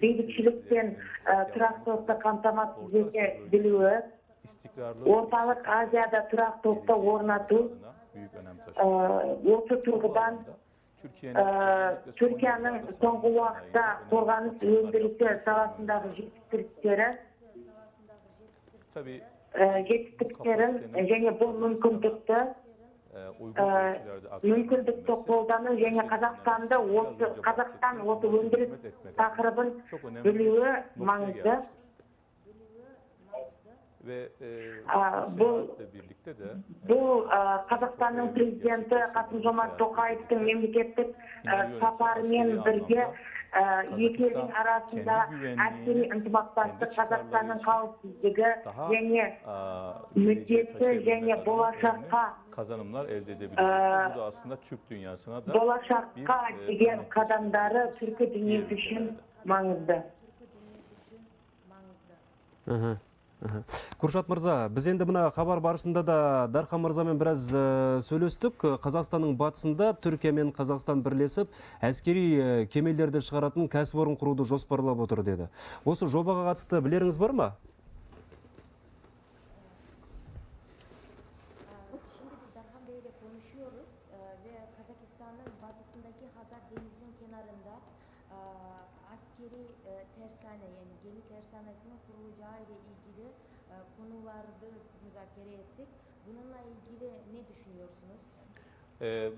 бейбітшілік пен тұрақтылықты қамтамасыз ете білуі, istikrarlı Орталық Азияда тұрақтылықты орнату, adına büyük önem taşıyor. осы тұрғыдан Түркияның соңғы уақытта қорғаныс өндірісі саласындағы Tabii жетістіктерін және бұл мүмкіндікті uygun ölçülerde мүмкіндікті қолдану және Қазақстан осы өндіріс тақырыбын білуі маңызды. ve bu birlikte de Бұл Қазақстанның президенті Қасым-Жомарт Тоқаевтың мемлекеттік сапарымен бірге екі елдің арасында әскери ынтымақтастық, Қазақстанның қауіпсіздігі және мүддесі және болашаққа kazanımlar elde edebilecek. Bu da aslında Türk dünyasına da болашаққа деген қадамдары түркі дүниесі үшін маңызды. Куршат мырза, біз енді мына хабар барысында да Дархан мырзамен біраз сөйлестік. Қазақстанның батысында Түркия мен Қазақстан бірлесіп, әскери кемелерді шығаратын кәсіпорын құруды жоспарлап отыр деді. Осы жобаға қатысты білеріңіз бар ма? Şimdi biz Darhan Bey ile konuşuyoruz ve Kazakistan'ın batısındaki Hazar Denizi'nin kenarında askeri tersane yani gemi tersanesinin kurulacağı ile ilgili konularda müzakere ettik. Bununla ilgili ne düşünüyorsunuz?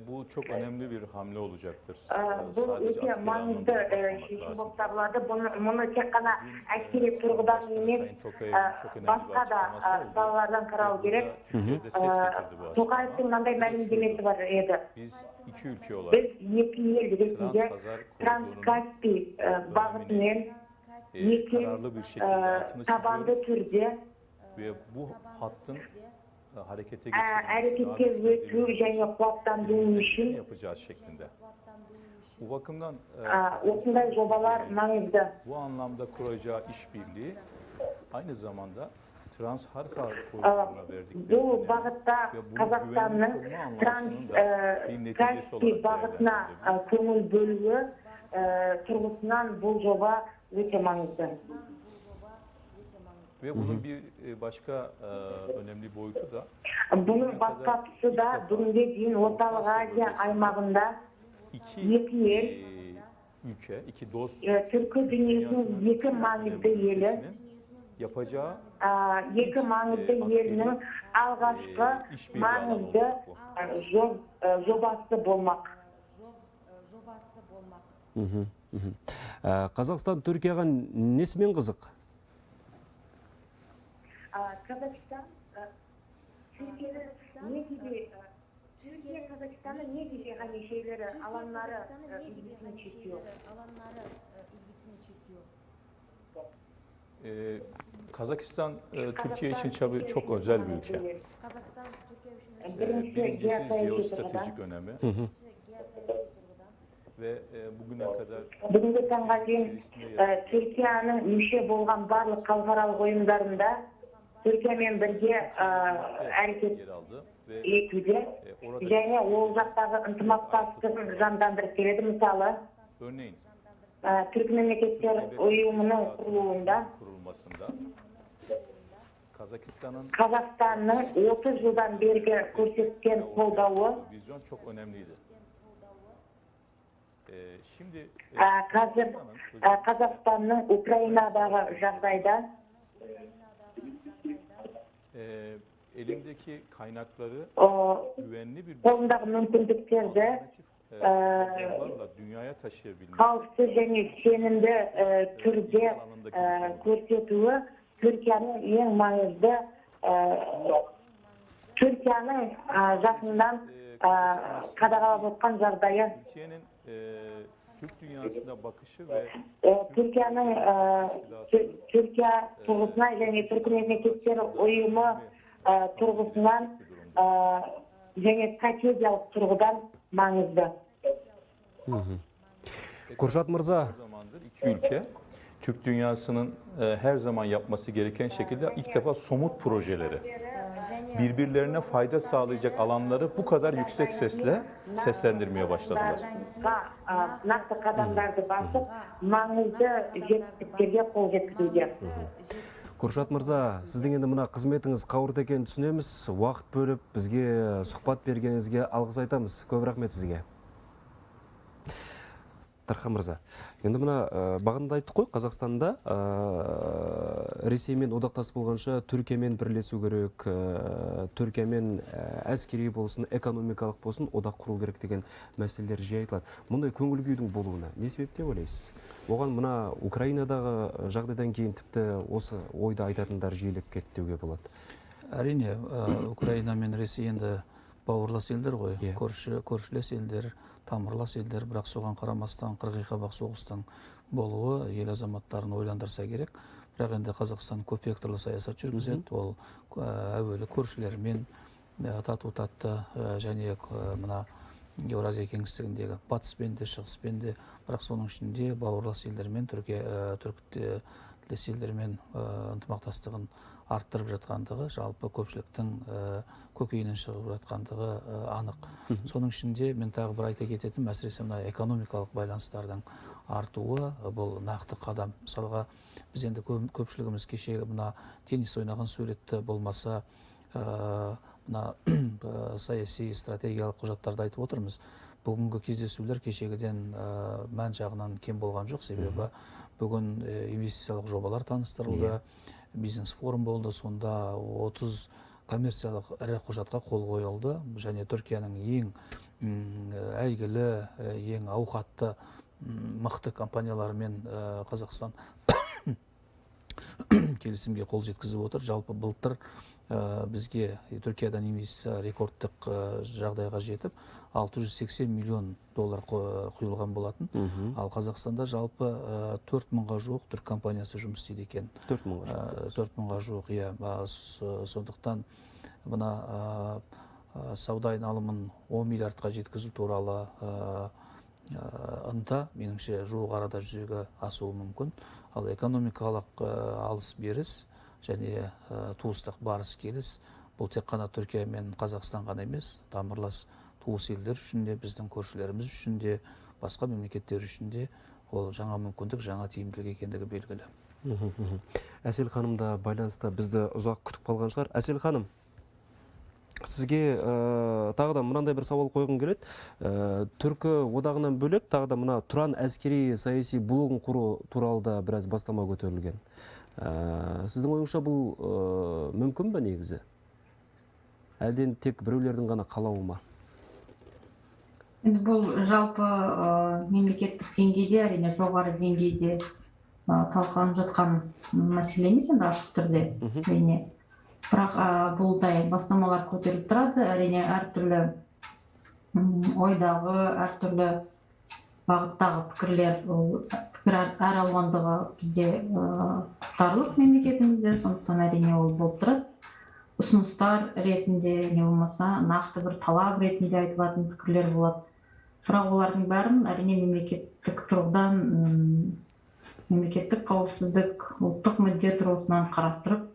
Bu çok önemli bir hamle olacaktır. Бұл өте маңызды шешім болып табылады. Мұны тек қана әскери тұрғыдан емес, басқа да салалардан қарау керек. Türkiye'de ses getirdi bu açıklama. Тоқаевтың мынандай мәлімдемесі бар еді. Biz iki ülke olarak Біз екі ел ретінде Transhazar Транскаспий бағытымен kararlı bir şekilde altını табанды çiziyoruz түрде ve bu hattın harekete әрекетке geçirilmesi, өту және қуаттандыру үшін yapacağız şeklinde. Bu bakımdan осындай жобалар маңызды. bu anlamda kuracağı işbirliği aynı zamanda Transhazar koridoruna verdikleri Бұл önem бағытта ve bunu Қазақстанның güvenlik koruma anlayışının da bir neticesi Транскаспий olarak бағытына değerlendirilebilir. көңіл бөлуі тұрғысынан бұл жоба өте маңызды. Ve bunun bir başka önemli boyutu da Бұның басқа тұсы да бүгінге дейін Орталық Азия аймағында iki екі ел, ülke, iki dost түркі дүниесінің екі маңызды елі, yapacağı екі маңызды елінің алғашқы маңызды жобасы болмақ. Қазақстан Түркияға несімен қызық? Қазақстан, Türkiye Kazakistan'ın ne gibi hani şeyleri, alanları ilgisini çekiyor? Alanları ilgisini çekiyor. Türkiye Kazakistan'ın ne gibi hani şeyleri, alanları ilgisini çekiyor? Türkiye Kazakistan'ın ne gibi hani şeyleri, alanları ilgisini çekiyor? ilgisini çekiyor? ilgisini çekiyor? Kazakistan Türkiye için tabii çok özel bir ülke. Kazakistan Türkiye için Birincisi jeostratejik önemi geosiyasi turgudan ve bugüne kadar Бүгінгі таңға дейін Түркияның мүше болған барлық халықаралық ойындарында Түркиямен бірге әрекет yer aldı ve етуде және ол жақтағы ынтымақтастығын жандандырып келеді. Мысалы, örneğin Türk Memleketler Uyumu'nun kurulunda kurulmasında Kazakistan'ın Қазақстанның 30 жылдан бергі көрсеткен қолдауы vizyon çok önemliydi. Şimdi қазір Қазақстанның Украинадағы жағдайда elindeki kaynakları güvenli bir қолындағы мүмкіндіктерді alternatiflerle dünyaya taşıyabilmesi қауіпсіз және сенімді түрде көрсетуі Түркияның ең маңызды Түркияның жақындан қадағалап отқан жағдайы. Türkiye'nin Türk dünyasına bakışı ve Түркияның Түркия тұрғысынан және Түркі мемлекеттері ұйымы тұрғысынан және стратегиялық тұрғыдан mangızda. Куршат Мырза, o zamandır iki ülke Türk dünyasının her zaman yapması gereken şekilde ilk defa somut projeleri, birbirlerine fayda sağlayacak alanları bu kadar yüksek sesle seslendirmeye başladılar. Нақты қадамдарды басып, маңызды жетістіктерге қол жеткізуде. Куршат Мырза, сіздің енді мына қызметіңіз қауырт екенін түсінеміз. Уақыт бөліп бізге сұхбат бергеніңізге алғыс айтамыз. Көп рахмет сізге. Тархан Мырза, енді мына бағында айттық қой, Қазақстанда Ресеймен одақтас болғанша Түркиямен бірлесу керек, Түркиямен әскери болсын, экономикалық болсын одақ құру керек деген мәселелер жиі айтылады. Мұндай көңіл күйдің болуына не себеп деп ойлайсыз? Оған мына Украинадағы жағдайдан кейін тіпті осы ойды айтатындар жиілеп кетті деуге болады. Әрине, Украина мен Ресей енді бауырлас елдер ғой, көршілес елдер, тамырлас елдер, бірақ соған қарамастан қырғи-қабақ соғыстың болуы ел азаматтарын ойландырса керек. Бірақ енді Қазақстан көп векторлы саясат жүргізеді. Ол әуелі көршілермен тату-татты және мына Еуразия кеңістігіндегі батыспен де, шығыспен де, бірақ соның ішінде бауырлас елдермен, түркілес елдермен ынтымақтастығын арттырып жатқандығы, жалпы көпшіліктің көкейінен шығып жатқандығы анық. Соның ішінде мен тағы бір айта кететін, әсіресе мына экономикалық байланыстардың артуы бұл нақты қадам. Мысалға, біз енді көпшілігіміз кешегі мына теннис ойнаған суретті болмаса мына саяси стратегиялық құжаттарды айтып отырмыз. Бүгінгі кездесулер кешегіден мән жағынан кем болған жоқ, себебі бүгін инвестициялық жобалар таныстырылды, бизнес форум болды, сонда 30 коммерциялық ірі құжатқа қол қойылды, және Түркияның ең әйгілі, ең ауқатты мықты компанияларымен Қазақстан келісімге қол жеткізіп отыр. Жалпы былтыр бізге Түркиядан инвестиция рекордтық жағдайға жетіп, $680 миллион құйылған болатын. Ал Қазақстанда жалпы 4000-ға жуық түрік компаниясы жұмыс істейді екен. 4000-ға жуық, иә. Сондықтан мына сауда айналымын 10 миллиардқа жеткізу туралы ынта меніңше жуық арада жүзеге асуы мүмкін. Ал экономикалық алыс беріс және туыстық барыс келіс бұл тек қана Түркия мен Қазақстан ғана емес, тамырлас туыс елдер үшін де, біздің көршілеріміз үшін де, басқа мемлекеттер үшін де ол жаңа мүмкіндік, жаңа тиімділік екендігі белгілі. Әсел ханым да байланыста бізді ұзақ күтіп қалған шығар. Әсел ханым, сізге тағы да мынандай бір сауал қойғым келеді. Түркі одағынан бөлек тағы да мына Тұран әскери саяси блогын құру туралы да біраз бастама көтерілген. Сіздің ойыңызша бұл мүмкін бе негізі? Әлден тек біреулердің ғана қалауы ма? Енді бұл жалпы мемлекеттік деңгейде, әрине жоғары деңгейде талқыланып жатқан мәселе емес, енді ашық түрде, әрине. Бірақ бұлдай бастамалар көтеріліп тұрады, әрине әртүрлі ойдағы, әртүрлі бағыттағы пікірлер пікір әр алуандығы бізде құптарлық мемлекетімізде, сондықтан әрине ол болып тұрады. Ұсыныстар ретінде не болмаса нақты бір талап ретінде айтылатын пікірлер болады. Бірақ олардың бәрін әрине мемлекеттік тұрғыдан мемлекеттік қауіпсіздік, ұлттық мүдде тұрғысынан қарастырып,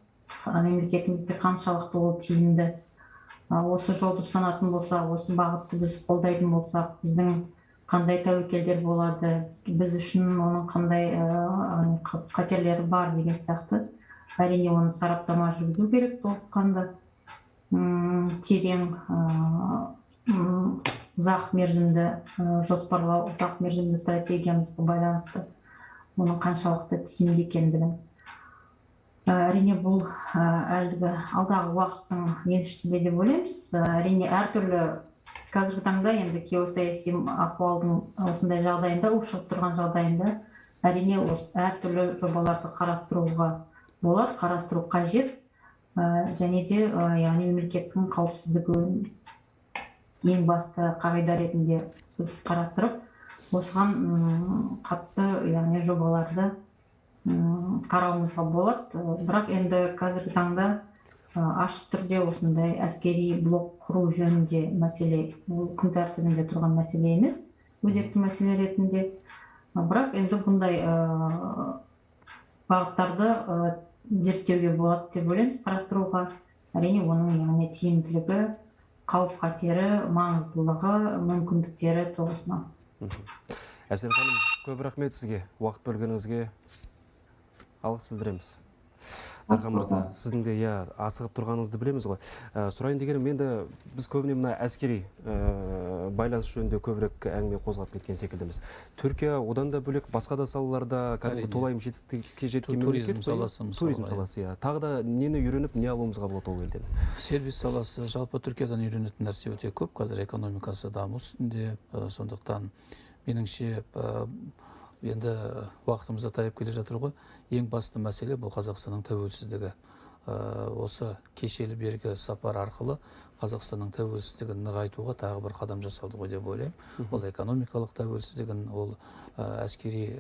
мемлекетімізде қаншалықты ол тиімді, осы жолды ұстанатын болса, осы бағытты біз қолдайтын болсақ, біздің қандай тәуекелдер болады, біз үшін оның қандай қатерлері бар деген сияқты. Әрине оны сараптама жүргізу керек толыққанды, терең, ұзақ мерзімді жоспарлау, ұзақ мерзімді стратегиямызға байланысты оның қаншалықты тиімді екендігін. Әрине бұл әлгі алдағы уақыттың еншісінде деп ойлаймыз. Әрине әртүрлі қазіргі таңда енді геосаяси ахуалдың осындай жағдайында, ушығып тұрған жағдайында әрине әртүрлі жобаларды қарастыруға болады, қарастыру қажет. Және де яғни мемлекеттің қауіпсіздігін ең басты қағида ретінде біз қарастырып, осыған қатысты яғни жобаларды қарауымызға болады. Бірақ енді қазіргі таңда ашық түрде осындай әскери блок құру жөнінде мәселе, күн тәртібінде тұрған мәселе емес, өзекті мәселе ретінде. Бірақ енді бұндай бағыттарды зерттеуге болады деп ойлаймыз, қарастыруға. Әрине оның яғни тиімділігі, қауіп қатері, маңыздылығы, мүмкіндіктері тұрғысынан. Әсел ханым, көп рахмет сізге, уақыт бөлгеніңізге алғыс білдіреміз. Дархан мырза, сіздің де асығып тұрғаныңызды білеміз ғой. Сұрайын дегенім, енді біз көбіне мына әскери байланыс жөнінде көбірек әңгіме қозғап кеткен секілдіміз. Түркия одан да бөлек басқа да салаларда кәдімгі толайым жетістікке жеткен мемлекет. Туризм саласы, тағы да нені үйреніп, не алуымызға болады ол елден? Сервис саласы, жалпы Түркиядан үйренетін нәрсе өте көп. Қазір экономикасы даму үстінде, сондықтан меніңше енді уақытымызда таяп келе жатыр ғой. Ең басты мәселе бұл Қазақстанның тәуелсіздігі. Осы кешелі бергі сапар арқылы Қазақстанның тәуелсіздігін нығайтуға тағы бір қадам жасалды ғой деп ойлаймын. Ол экономикалық тәуелсіздігін, ол әскери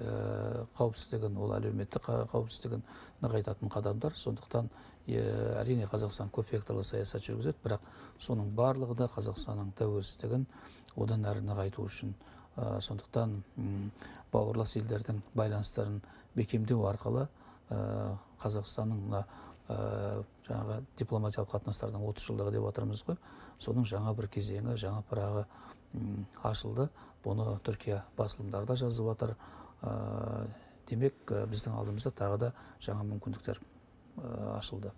қауіпсіздігін, ол әлеуметтік қауіпсіздігін нығайтатын қадамдар. Сондықтан әрине Қазақстан көпвекторлы саясат жүргізеді, бірақ соның барлығы да Қазақстанның тәуелсіздігін одан әрі нығайту үшін. Сондықтан бауырлас елдердің байланыстарын бекемдеу арқылы Қазақстанның жаңағы дипломатиялық қатынастардың 30 жылдығы деп отырмыз ғой. Соның жаңа бір кезеңі, жаңа парағы ашылды. Бұны Түркия басылымдарда жазып жатыр. Демек, біздің алдымызда тағы да жаңа мүмкіндіктер ашылды.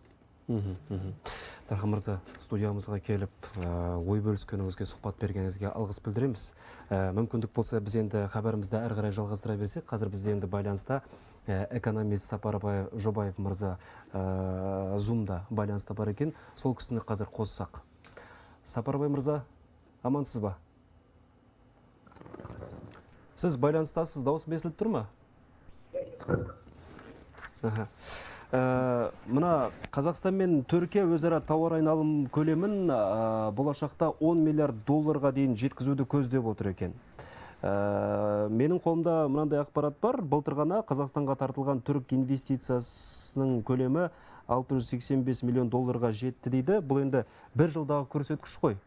Дархан мырза, студиямызға келіп, ой бөліскеніңізге, сұхбат бергеніңізге алғыс білдіреміз. Мүмкіндік болса, біз енді хабарымызды әрі қарай жалғастыра берсек, қазір бізде енді байланыста экономист Сапарбай Жобаев мырза Zoom-да байланыста бар екен. Сол кісіні қазір қоссақ. Сапарбай мырза, амансыз ба? Сіз байланыстасыз, дауыс бесіліп тұр ма? Мына Қазақстан мен Түркия өзара тауар айналым көлемін болашақта 10 миллиард долларға дейін жеткізуді көздеп отыр екен. Менің қолымда мынандай ақпарат бар. Былтыр ғана Қазақстанға тартылған түрік инвестициясының көлемі 685 миллион долларға жетті дейді. Бұл енді бір жылдағы көрсеткіш қой.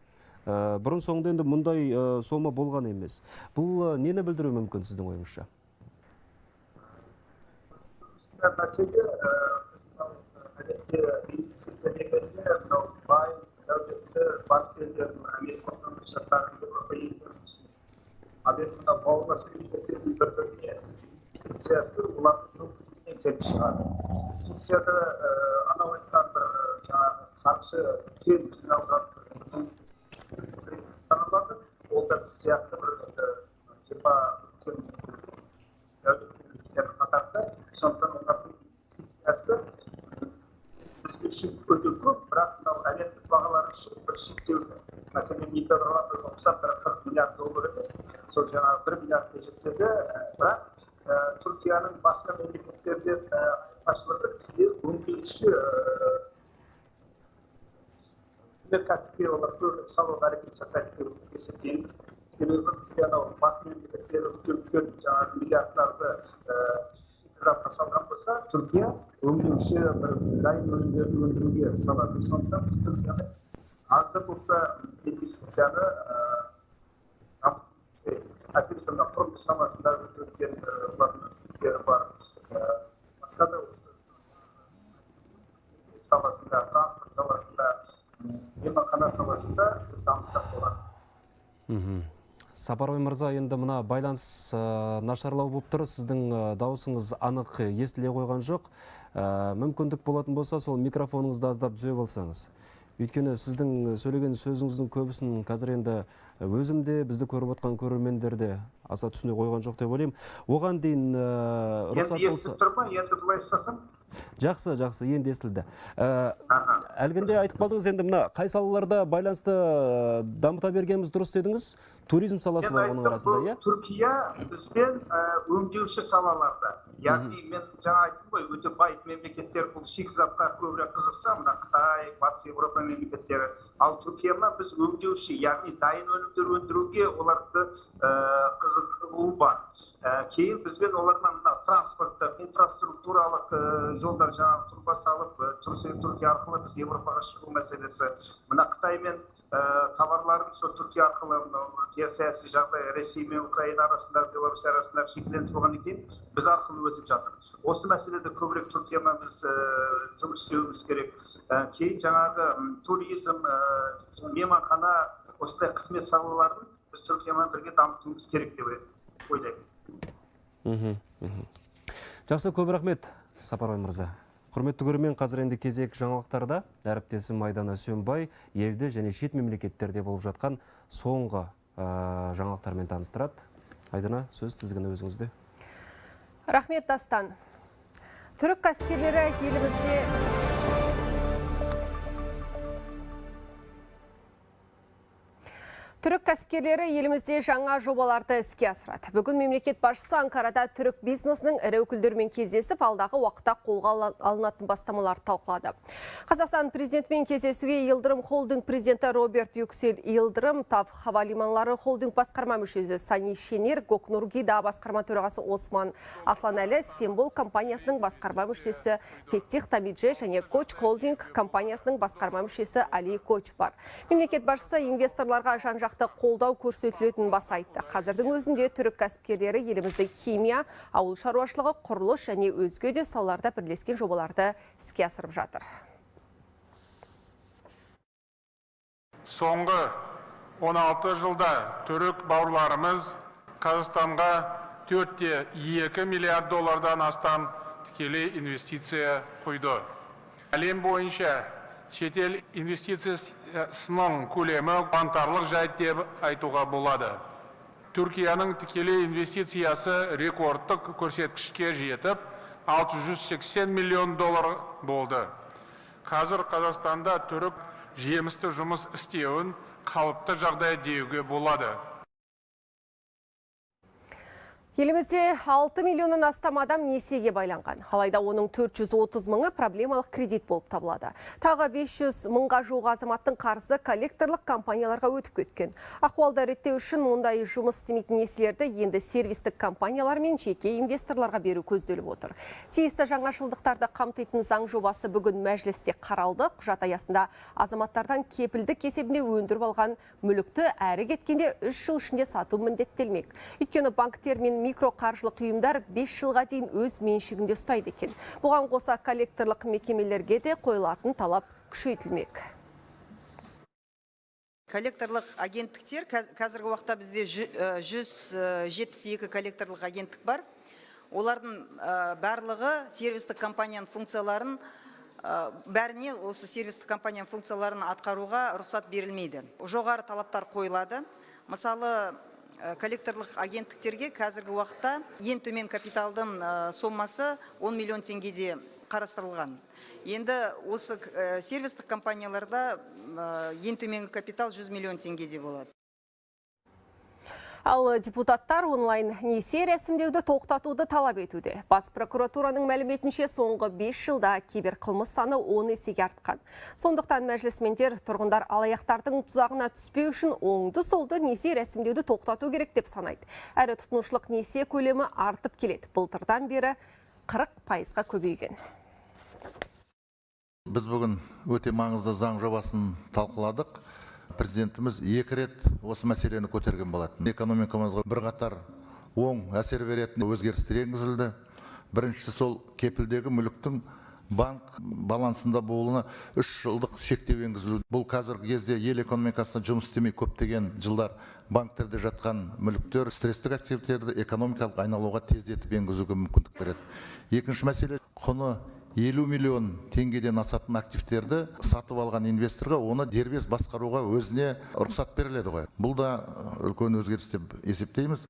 Бұрын соңында енді мұндай сома болған емес. Бұл нені білдіру мүмкін сіздің ойыңызша? Мәселе әдетте инвестиция дегенде мынау бай дәулетті батыс елдердің Америка құрама штаттарының Еуропа елдерінің түсінеміз. Ал енді мына бауырлас мемлекеттердің бір-біріне инвестициясы олардың мүмкіндігінен келіп шығады. Турцияда анау айтқан жаңағы қаржы үлкен жиналған саналады. Ол да біз сияқты бір 20 үлкен дәулетті қатарда, сондықтан олардың инвестициясы бізге үшін өте көп, бірақ мынау әлемдік бағалар үшін бір шектеулі. Мәселен, Нидерландтың 90-40 миллиард доллар емес, сол жаңағы 1 миллиардқа жетсе де, бірақ Түркияның басқа мемлекеттерден айырмашылығы бізде өңдеуші өнеркәсіпке олар көп салуға әрекет жасайды деп есептейміз. Себебі бізде анау бас мемлекеттер үлкен жаңағы миллиардтарды шикізатқа салған болса, Түркия өңдеуші бір дайын өнімдерді өндіруге салады. Сондықтан біз Түркияны аз да болса инвестицияны әсіресе мына құрылыс саласындағы үлкен бар. Басқа да осы саласында, транспорт саласында, мейманхана саласында біз дамысақ болады. Сапарбай мырза, енді мына байланыс нашарлау болып тұр. Сіздің дауысыңыз анық естіле қойған жоқ. Мүмкіндік болатын болса, сол микрофоныңызды аздап түзеп алсаңыз. Өйткені сіздің сөйлеген сөзіңіздің көбісін қазір енді өзімде, бізді көріп отқан көрермендерде аса түсіне қойған жоқ деп ойлаймын. Оған дейін рұқсат Енді болса... естіп тұр ма? Енді бұлай жасасам? Жақсы, енді естілді. Әлгінде айтып қалдыңыз, енді мына қай салаларда байланысты дамыта бергеніміз дұрыс дедіңіз? Туризм саласы бар оның арасында, иә? Түркия бізбен өңдеуші салаларда. Яғни мен жаңа айттым ғой, өте бай мемлекеттер бұл шикізатқа көбірек қызықса, мына Қытай, Батыс Еуропа мемлекеттері. Ал Түркияны біз өңдеуші, яғни дайын өнімдер өндіруге оларды қызығу бар. Кейін бізбен олардан транспорттық, инфраструктуралық жолдар жаңағы тұрба салып, Түркия арқылы біз Европаға шығу мәселесі. Мына Қытаймен товарларын сол Түркия арқылы саяси жағдай Ресей мен Украина арасында, Беларусь арасында шектеліс болғаннан кейін біз арқылы өтіп жатыр. Осы мәселеде көбірек Түркиямен біз жұмыс істеуіміз керек. Кейін жаңағы туризм, мейманхана, осындай қызмет салаларын біз Түркиямен бірге дамытуымыз керек деп ойлаймын. Жақсы, көп рахмет, Сапарбай мырза. Құрметті көрермен, қазір енді кезек жаңалықтарда әріптесім Айдана Сөнбай елде және шет мемлекеттерде болып жатқан соңғы жаңалықтармен таныстырады. Айдана, сөз тізгіні өзіңізде. Рахмет, Дастан. Түрік кәсіпкерлері елімізде Түрік кәсіпкерлері елімізде жаңа жобаларды іске асырады. Бүгін мемлекет басшысы Анкарада түрік бизнесінің ірі өкілдерімен кездесіп, алдағы уақытта қолға алынатын бастамаларды талқылады. Қазақстан президентімен кездесуге Йылдырым холдинг президенті Роберт Юксель Йылдырым, ТАВ Хава лиманлары холдинг басқарма мүшесі Сани Шенер, Гокнургида басқарма төрағасы Осман Асланәлі, Символ компаниясының басқарма мүшесі Теттих Тамидже және Коч холдинг компаниясының басқарма мүшесі Али Коч бар. Мемлекет басшысы инвесторларға жан-жақты қолдау көрсетілетінін баса айтты. Қазірдің өзінде түрік кәсіпкерлері елімізде химия, ауыл шаруашылығы, құрылыс және өзге де салаларда бірлескен жобаларды іске асырып жатыр. Соңғы 16 жылда түрік бауырларымыз Қазақстанға 4,2 миллиард доллардан астам тікелей инвестиция құйды. Әлем бойынша шетел инвестициясының көлемі қуантарлық жайт деп айтуға болады. Түркияның тікелей инвестициясы рекордтық көрсеткішке жетіп, 680 миллион доллар болды. Қазір Қазақстанда түрік жемісті жұмыс істеуін қалыпты жағдай деуге болады. Елімізде 6 миллионнан астам адам несиеге байланған. Алайда оның 430 мыңы проблемалық кредит болып табылады. Тағы 500 мыңға жуық азаматтың қарызы коллекторлық компанияларға өтіп кеткен. Ахуалды реттеу үшін мұндай жұмыс істемейтін несиелерді енді сервистік компаниялар мен жеке инвесторларға беру көзделіп отыр. Тиісті жаңашылдықтарды қамтитын заң жобасы бүгін мәжілісте қаралды. Құжат аясында азаматтардан кепілдік есебінде өндіріп алған мүлікті әрі кеткенде 3 жыл ішінде сату міндеттелмек. Өйткені банктер мен микроқаржылық ұйымдар 5 жылға дейін өз меншігінде ұстайды екен. Бұған қоса коллекторлық мекемелерге де қойылатын талап күшейтілмек. Коллекторлық агенттіктер, қазіргі уақытта бізде 172 коллекторлық агенттік бар. Олардың барлығы сервистік компанияның функцияларын бәріне осы сервистік компанияның функцияларын атқаруға рұқсат берілмейді. Жоғары талаптар қойылады. Мысалы, коллекторлық агенттіктерге қазіргі уақытта ең төмен капиталдың сомасы 10 миллион теңгеде қарастырылған. Енді осы сервистік компанияларда ең төмен капитал 100 миллион теңгеде болады. Ал депутаттар онлайн несие рәсімдеуді тоқтатуды талап етуде. Бас прокуратураның мәліметінше соңғы 5 жылда киберқылмыс саны 10 есеге артқан. Сондықтан мәжілісмендер тұрғындар алаяқтардың тұзағына түспеу үшін оңды солды несие рәсімдеуді тоқтату керек деп санайды. Әрі тұтынушылық несие көлемі артып келеді. Былтырдан бері 40%-ға көбейген. Біз бүгін өте маңызды заң жобасын талқыладық. Президентіміз 2 рет осы мәселені көтерген болатын. Экономикамызға бірқатар оң әсер беретін өзгерістер енгізілді. Біріншісі сол кепілдегі мүліктің банк балансында болуына 3 жылдық шектеу енгізілді. Бұл қазіргі кезде ел экономикасына жұмыс істемей көптеген жылдар банктерде жатқан мүліктер стресстік активтерді экономикалық айналуға тездетіп енгізуге мүмкіндік береді. Екінші мәселе, құны 50 миллион теңгеден асатын активтерді сатып алған инвесторға оны дербес басқаруға өзіне рұқсат беріледі ғой. Бұл да үлкен өзгеріс деп есептейміз.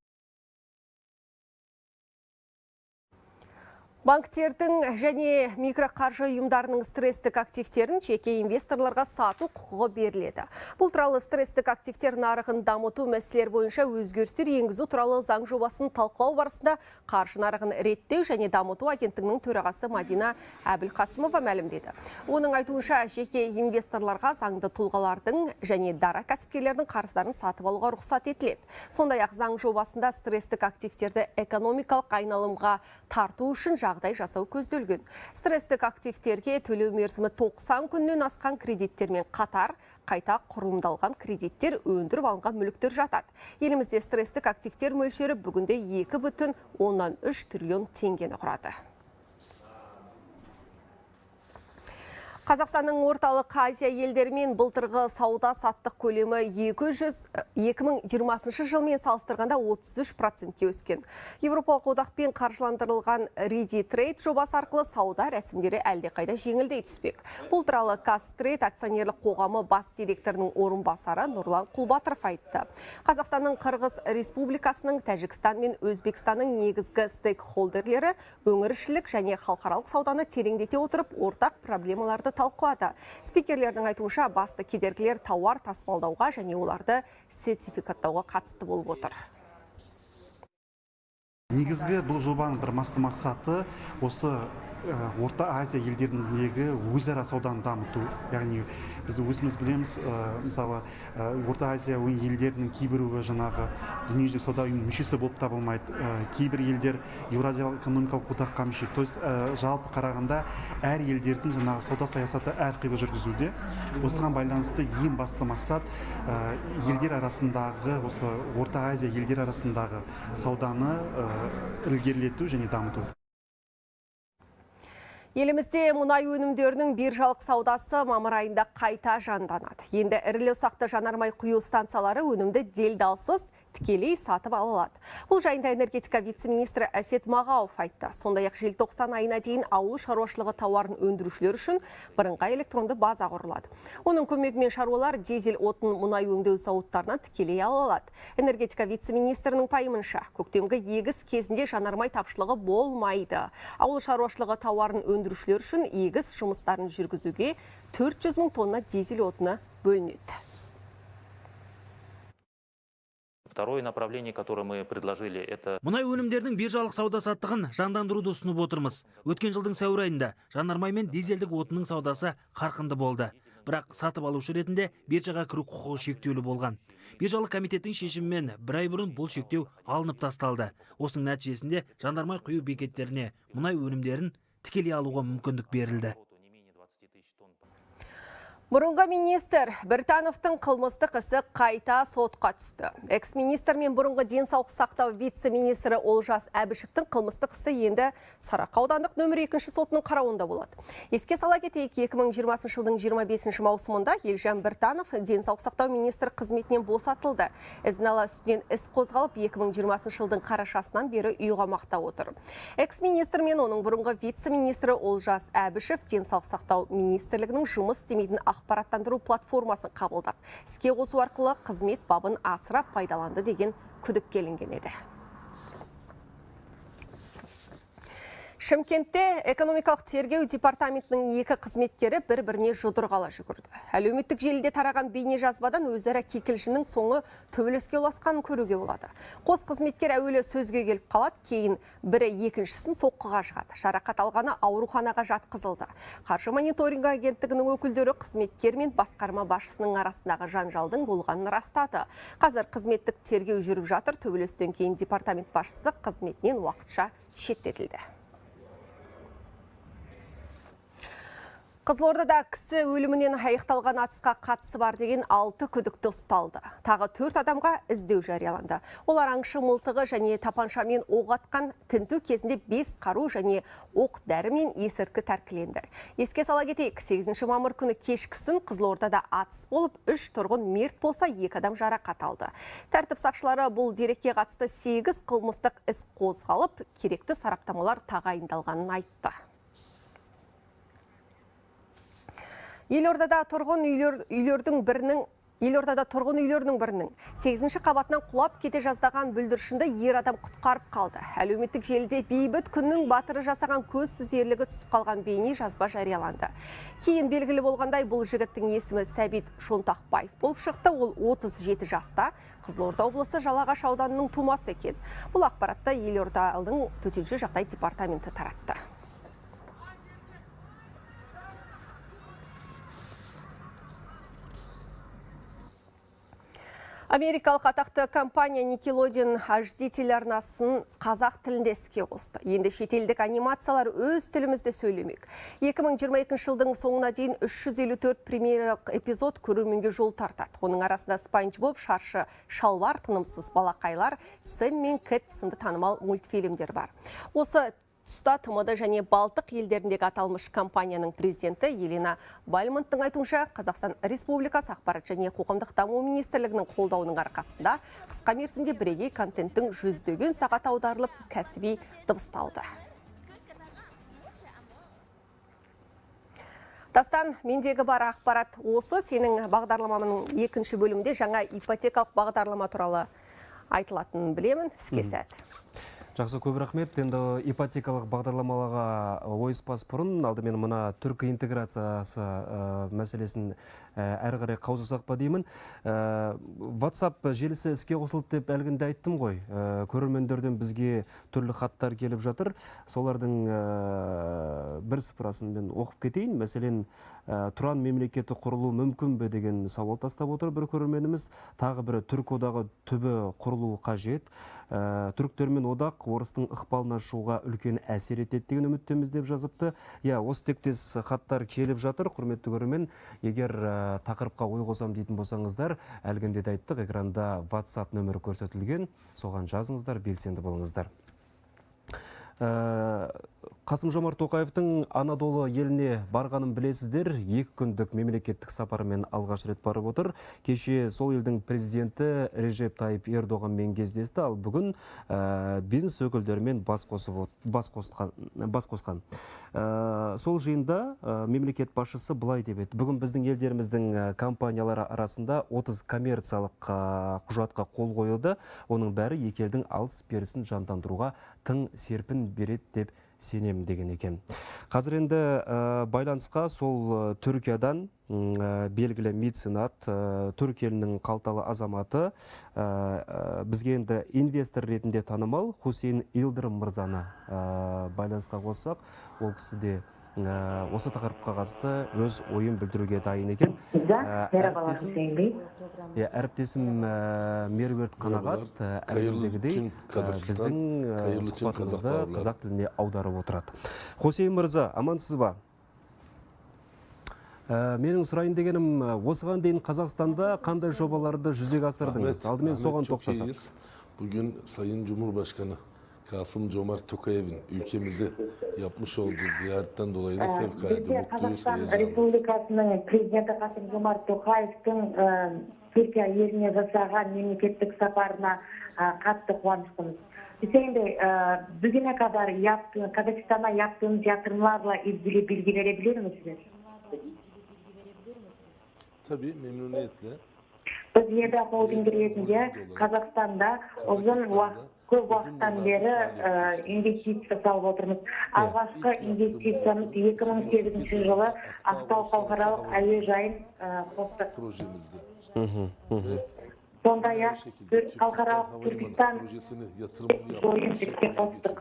Банктердің және микроқаржы ұйымдарының стресстік активтерін жеке инвесторларға сату құқығы беріледі. Бұл туралы стресстік активтер нарығын дамыту мәселелері бойынша өзгерістер енгізу туралы заң жобасын талқылау барысында қаржы нарығын реттеу және дамыту агенттігінің төрағасы Мадина Әбілқасымова мәлімдеді. Оның айтуынша жеке инвесторларға заңды тұлғалардың және дара кәсіпкерлердің қарыздарын сатып алуға рұқсат етіледі. Сондай-ақ заң жобасында стресстік активтерді экономикалық айналымға тарту үшін жағдай жасау көзделген. Стресстік активтерге төлеу мерзімі 90 күннен асқан кредиттермен қатар қайта құрылымдалған кредиттер, өндіріп алынған мүліктер жатады. Елімізде стресстік активтер мөлшері бүгінде 2,3 триллион теңгені құрады. Қазақстанның орталық Азия елдерімен былтырғы сауда-саттық көлемі 2020 жылмен салыстырғанда 33%-ке өскен. Еуропалық одақпен қаржыландырылған Ready Trade жобасы арқылы сауда рәсімдері әлдеқайда жеңілдей түспек. Бұл туралы Қазтрейд акционерлік қоғамы бас директорының орынбасары Нұрлан Құлбатыров айтты. Қазақстанның Қырғыз Республикасының, Тәжікстан мен Өзбекстанның негізгі стейкхолдерлері өңірішілік және халықаралық сауданы тереңдете отырып, ортақ проблемаларды талқылады. Спикерлердің айтуынша басты кедергілер тауар тасымалдауға және оларды сертификаттауға қатысты болып отыр. Негізгі бұл жобаның бір басты мақсаты осы Орта Азия елдеріндегі өзара сауданы дамыту. Яғни біз өзіміз білеміз, мысалы Орта Азия елдерінің кейбіреуі жаңағы дүниежүзілік сауда ұйымының мүшесі болып табылмайды. Кейбір елдер Еуразиялық экономикалық одаққа мүше. То есть жалпы қарағанда әр елдердің жаңағы сауда саясаты әрқилы жүргізуде. Осыған байланысты ең басты мақсат елдер арасындағы, осы Орта Азия елдер арасындағы сауданы ілгерілету және дамыту. Елімізде мұнай өнімдерінің биржалық саудасы мамыр айында қайта жанданады. Енді ірілі-ұсақты жанармай құю станциялары өнімді делдалсыз тікелей сатып алады. Бұл жайында энергетика вице-министрі Әсет Мағауов айтты. Сондай-ақ желтоқсан айына дейін ауыл шаруашылығы тауарын өндірушілер үшін бірыңғай электронды база құрылады. Оның көмегімен шаруалар дизель отын мұнай өңдеу зауыттарынан тікелей ала алады. Энергетика вице-министрінің пайымынша, көктемгі егіс кезінде жанармай тапшылығы болмайды. Ауыл шаруашылығы тауарын өндірушілер үшін егіс жұмыстарын жүргізуге 400 мың тонна дизель отыны бөлінеді. Второе направление, которое мы предложили, это... Мұнай өнімдерінің биржалық сауда-саттығын жандандыруды ұсынып отырмыз. Өткен жылдың сәуір айында жанармай мен дизельдік отынның саудасы қарқынды болды. Бірақ сатып алушы ретінде биржаға кіру құқығы шектеулі болған. Биржалық комитеттің шешімімен бір ай бұрын бұл шектеу алынып тасталды. Осының нәтижесінде жанармай құю бекеттеріне мұнай өнімдерін тікелей алуға мүмкіндік берілді. Бұрынғы министр Біртановтың қылмыстық ісі қайта сотқа түсті. Экс-министр мен бұрынғы денсаулық сақтау вице-министрі Олжас Әбішевтің қылмыстық ісі енді Сарыарқа аудандық нөмір 2 сотының қарауында болады. Еске сала кетейік, 2020 жылдың 25 маусымында Елжан Біртанов денсаулық сақтау министрі қызметінен босатылды. Ізін-ала үстінен іс қозғалып, 2020 жылдың қарашасынан бері үй қамақта отыр. Экс-министр мен оның бұрынғы вице-министрі Олжас Әбішев денсаулық сақтау министрлігінің жұмыс істемейтін ақпараттандыру платформасын қабылдап, іске қосу арқылы қызмет бабын асыра пайдаланды деген күдік келінген еді. Шымкентте экономикалық тергеу департаментінің екі қызметкері бір-біріне жұдырғала жүгірді. Әлеуметтік желіде тараған бейне жазбадан өзара кикілжінің соңы төбелеске ұласқанын көруге болады. Қос қызметкер әуелі сөзге келіп қалады, кейін бірі екіншісін соққыға жығады. Жарақат алғаны ауруханаға жатқызылды. Қаржы мониторингі агенттігінің өкілдері қызметкер мен басқарма басшысының арасындағы жанжалдың болғанын растады. Қазір қызметтік тергеу жүріп жатыр. Төбелестен кейін департамент басшысы қызметінен уақытша шеттетілді. Қызылордада кісі өлімінен аяқталған атысқа қатысы бар деген 6 күдікті ұсталды. Тағы 4 адамға іздеу жарияланды. Олар аңшы мылтығы және тапаншамен оқ атқан, тінту кезінде 5 қару және оқ дәрі мен есірткі тәркіленді. Еске сала кетейік, 8 мамыр күні кешкісін Қызылордада атыс болып, 3 тұрғын мерт болса, 2 адам жарақат алды. Тәртіп сақшылары бұл дерекке қатысты 8 қылмыстық іс қозғалып, керекті сараптамалар тағайындалғанын айтты. Елордада тұрғын үйлердің бірінің 8-ші қабатынан құлап кете жаздаған бүлдіршінді ер адам құтқарып қалды. Әлеуметтік желіде бейбіт күннің батыры жасаған көзсіз ерлігі түсіп қалған бейне жазба жарияланды. Кейін белгілі болғандай бұл жігіттің есімі Сәбит Шонтақбаев болып шықты. Ол 37 жаста, Қызылорда облысы Жалағаш ауданының тумасы екен. Бұл ақпаратты Елорданың төтенше жағдай департаменті таратты. Америкалық атақты компания Nickelodeon HD телеарнасын қазақ тілінде іске қосты. Енді шетелдік анимациялар өз тілімізде сөйлемек. 2022 жылдың соңына дейін 354 премьералық эпизод көрерменге жол тартады. Оның арасында SpongeBob, Шаршы шалбар, Тынымсыз балақайлар, Сэм мен Кэт сынды танымал мультфильмдер бар. Осы тұста ТМД және Балтық елдеріндегі аталмыш компанияның президенті Елена Бальмонттың айтуынша, Қазақстан Республикасы ақпарат және қоғамдық даму министрлігінің қолдауының арқасында қысқа мерзімде бірегей контенттің 100-деген сағат аударылып, кәсіби дыбысталды. Дастан, мендегі бар ақпарат осы. Сенің бағдарламаның 2-ші бөлімінде жаңа ипотекалық бағдарлама туралы айтылатынын білемін. Іске сәт. Жақсы, көп рахмет. Енді ипотекалық бағдарламалаға ойыспас бұрын алдымен мына түркі интеграциясы мәселесін әрі қарай қаузасақ па деймін. WhatsApp желісі іске қосылды деп әлгінде айттым ғой. Көрермендерден бізге түрлі хаттар келіп жатыр. Солардың бір сыпырасын мен оқып кетейін. Мәселен, Тұран мемлекеті құрылу мүмкін бе деген сауал тастап отыр бір көрерменіміз. Тағы бірі түрік одағы түбі құрылуы қажет. Түріктермен одақ орыстың ықпалына шығуға үлкен әсер етеді деген үміттеміз деп жазыпты. Осы тектес хаттар келіп жатыр. Құрметті көрермен, егер тақырыпқа ой қосам дейтін болсаңыздар, әлгінде де айттық, экранда WhatsApp нөмірі көрсетілген. Соған жазыңыздар, белсенді болыңыздар. Қасым-Жомарт Тоқаевтың Анадолы еліне барғанын білесіздер. 2 күндік мемлекеттік сапарымен алғаш рет барып отыр. Кеше сол елдің президенті Режеп Тайып Ердоғанмен кездесті, ал бүгін бизнес өкілдерімен бас қосқан. Сол жиында мемлекет басшысы былай деп еді: бүгін біздің елдеріміздің компаниялары арасында 30 коммерциялық құжатқа қол қойылды. Оның бәрі екі елдің алыс-берісін жандандыруға тың серпін береді деп сенем деген екен. Қазір енді байланысқа сол Түркиядан белгілі меценат, Түрк елінің қалталы азаматы, бізге енді инвестор ретінде танымал Хусейн Илдырым мырзаны байланысқа қоссақ, ол кісі де осы тақырыпқа қатысты өз ойын білдіруге дайын екен. Әріптесім Меруерт Қанағат әлемдегідей біздің сұхбатымызды қазақ тіліне аударып отырады. Хусейн мырза, амансыз ба? Менің сұрайын дегенім, осыған дейін Қазақстанда қандай жобаларды жүзеге асырдыңыз? Алдымен соған тоқтасақ. Bugün Sayın Cumhurbaşkanı Kasım-Jomart Tokayev'in ülkemize yapmış olduğu ziyaretten dolayı da fevkalade mutluyuz, Қазақстан heyecanlıyız. Республикасының президенті Қасым-Жомарт Тоқаевтың Түркия еліне жасаған мемлекеттік сапарына қатты қуаныштымыз. Hüseyin Bey, bugüne kadar Kazakistan'a yaptığınız yatırımlarla ilgili bilgi verebilir misiniz? Tabii, memnuniyetle. Biz Yeda Holding ретінде Қазақстанда uzun көп уақыттан бері инвестиция салып отырмыз. Алғашқы инвестициямыз 2008 жылы Ақтау халықаралық әуежайын қостық. Сондай-ақ халықаралық Түркістан ойын іске қостық.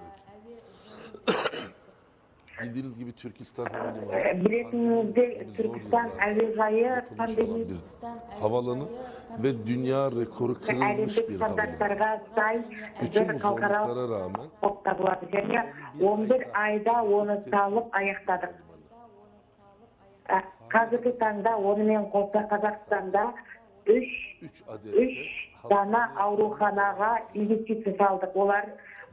Bildiğiniz gibi Türkistan Havalimanı, Biletinizde Türkistan әуежайы havalanı ve dünya rekoru kırılmış bir havalimanı. Bütün bu zorluklara rağmen және 11 ayda onu салып аяқтадық. Қазіргі таңда онымен қоса Қазақстанда 3 дана ауруханаға инвестиция салдық.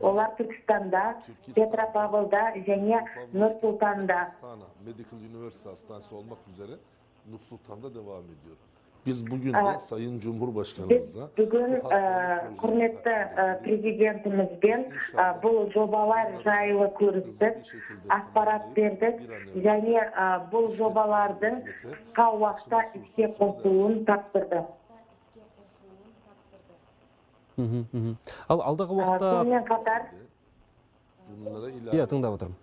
Олар Түркістанда, Петропавлда және Нұр-Сұлтанда. Medical University Hastanesi olmak üzere Nur-Sultan'da devam ediyor. Biz bugün de Sayın Cumhurbaşkanımıza бүгін құрметті президентімізбен бұл жобалар жайлы көрістік, ақпарат бердік және бұл жобалардың қысқа уақытта іске қосылуын тапсырды. Ал алдағы уақытта... Сонымен қатар... Иә, тыңдап отырмын.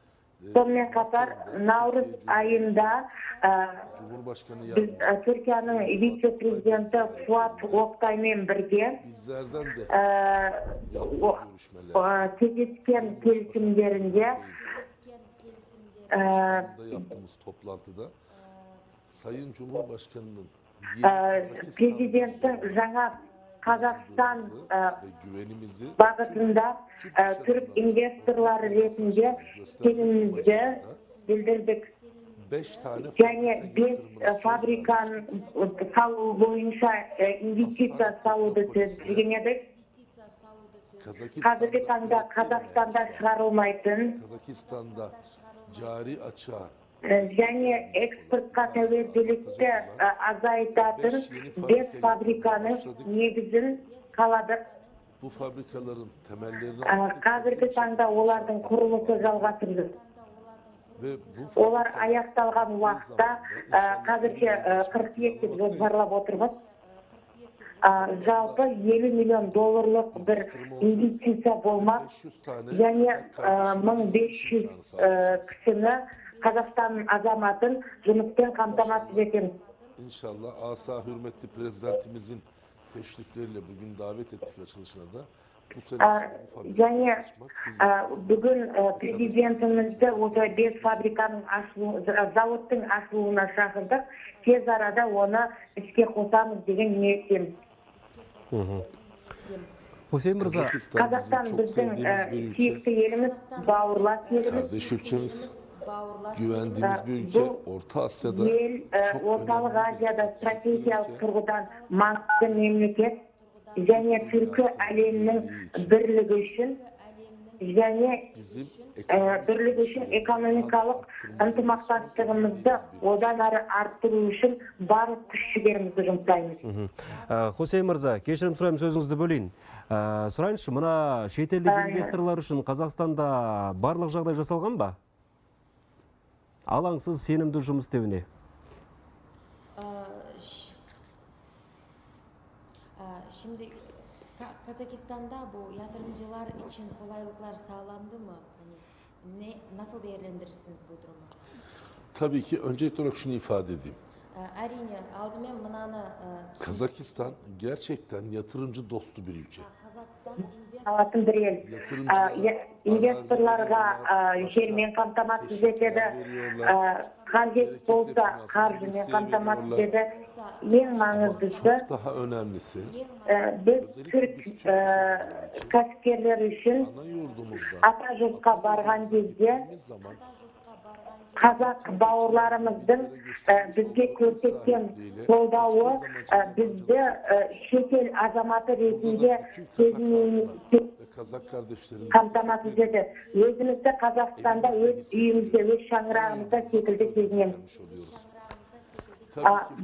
Сонымен қатар, наурыз айында Түркияның вице-президенті Фуат Октаймен бірге кездескен келісімдерінде yaptığımız toplantıda Sayın Cumhurbaşkanı'nın президенттің жаңа Қазақстан бағытында түрік инвесторлары ретінде сенімімізді білдірдік. Және 5 фабриканы салу бойынша инвестиция салуды сөздеген едік. Қазіргі таңда Қазақстанда шығарылмайтын және экспортқа тәуелділікті азайтатын 5 фабриканы негізін қаладық. Қазіргі таңда олардың құрылысы жалғасырды. Олар аяқталған уақытта қазірше 42 деп жоспарлап отырмыз. Жалпы $50 миллион бір инвестиция болмақ және 1500 кісіні Қазақстанның азаматын жұмыспен қамтамасыз етеміз. İnşallah asa hürmetli prezidentimizin teşrifleriyle bugün davet ettik açılışına da. Және бүгін президентімізді осы 5 фабриканың зауыттың ашылуына шақырдық. Тез арада оны іске қосамыз деген ниеттеміз. Хусейн мырза, Қазақстан біздің сүйікті еліміз, бауырлас еліміз. Kardeş ülkemiz, güvendiğimiz bir ülke, Orta Asya'da çok Орталық Азияда стратегиялық тұрғыдан маңызды мемлекет. Және түркі әлемнің бірлігі үшін және бірлігі үшін экономикалық ынтымақтастығымызды одан әрі арттыру үшін барлық күш-жігерімізді жұмсаймыз. Хусейн мырза, кешірім сұраймын, сөзіңізді бөлейін. Сұрайыншы, мына шетелдік инвесторлар үшін Қазақстанда барлық жағдай жасалған ба? Алаңсыз сенімді жұмыс істеуіне. Şimdi Kazakistan'da bu yatırımcılar için kolaylıklar sağlandı mı? Nasıl değerlendirirsiniz bu durumu? Tabii ki öncelikli olarak şunu ifade edeyim. Әрине, алдымен мынаны Kazakistan gerçekten yatırımcı dostu bir ülke. Алатын бір ел. Инвесторларға жермен қамтамасыз етеді, қажет болса қаржымен қамтамасыз етеді. Ең маңыздысы, Daha önemlisi, біз түрік кәсіпкерлер үшін ата жұртқа барған кезде қазақ бауырларымыздың бізге көрсеткен қолдауы бізді шетел азаматы ретінде қамтамасыз етеді. Өзімізді Қазақстанда, өз үйімізде, өз шаңырағымызда секілді сезінеміз.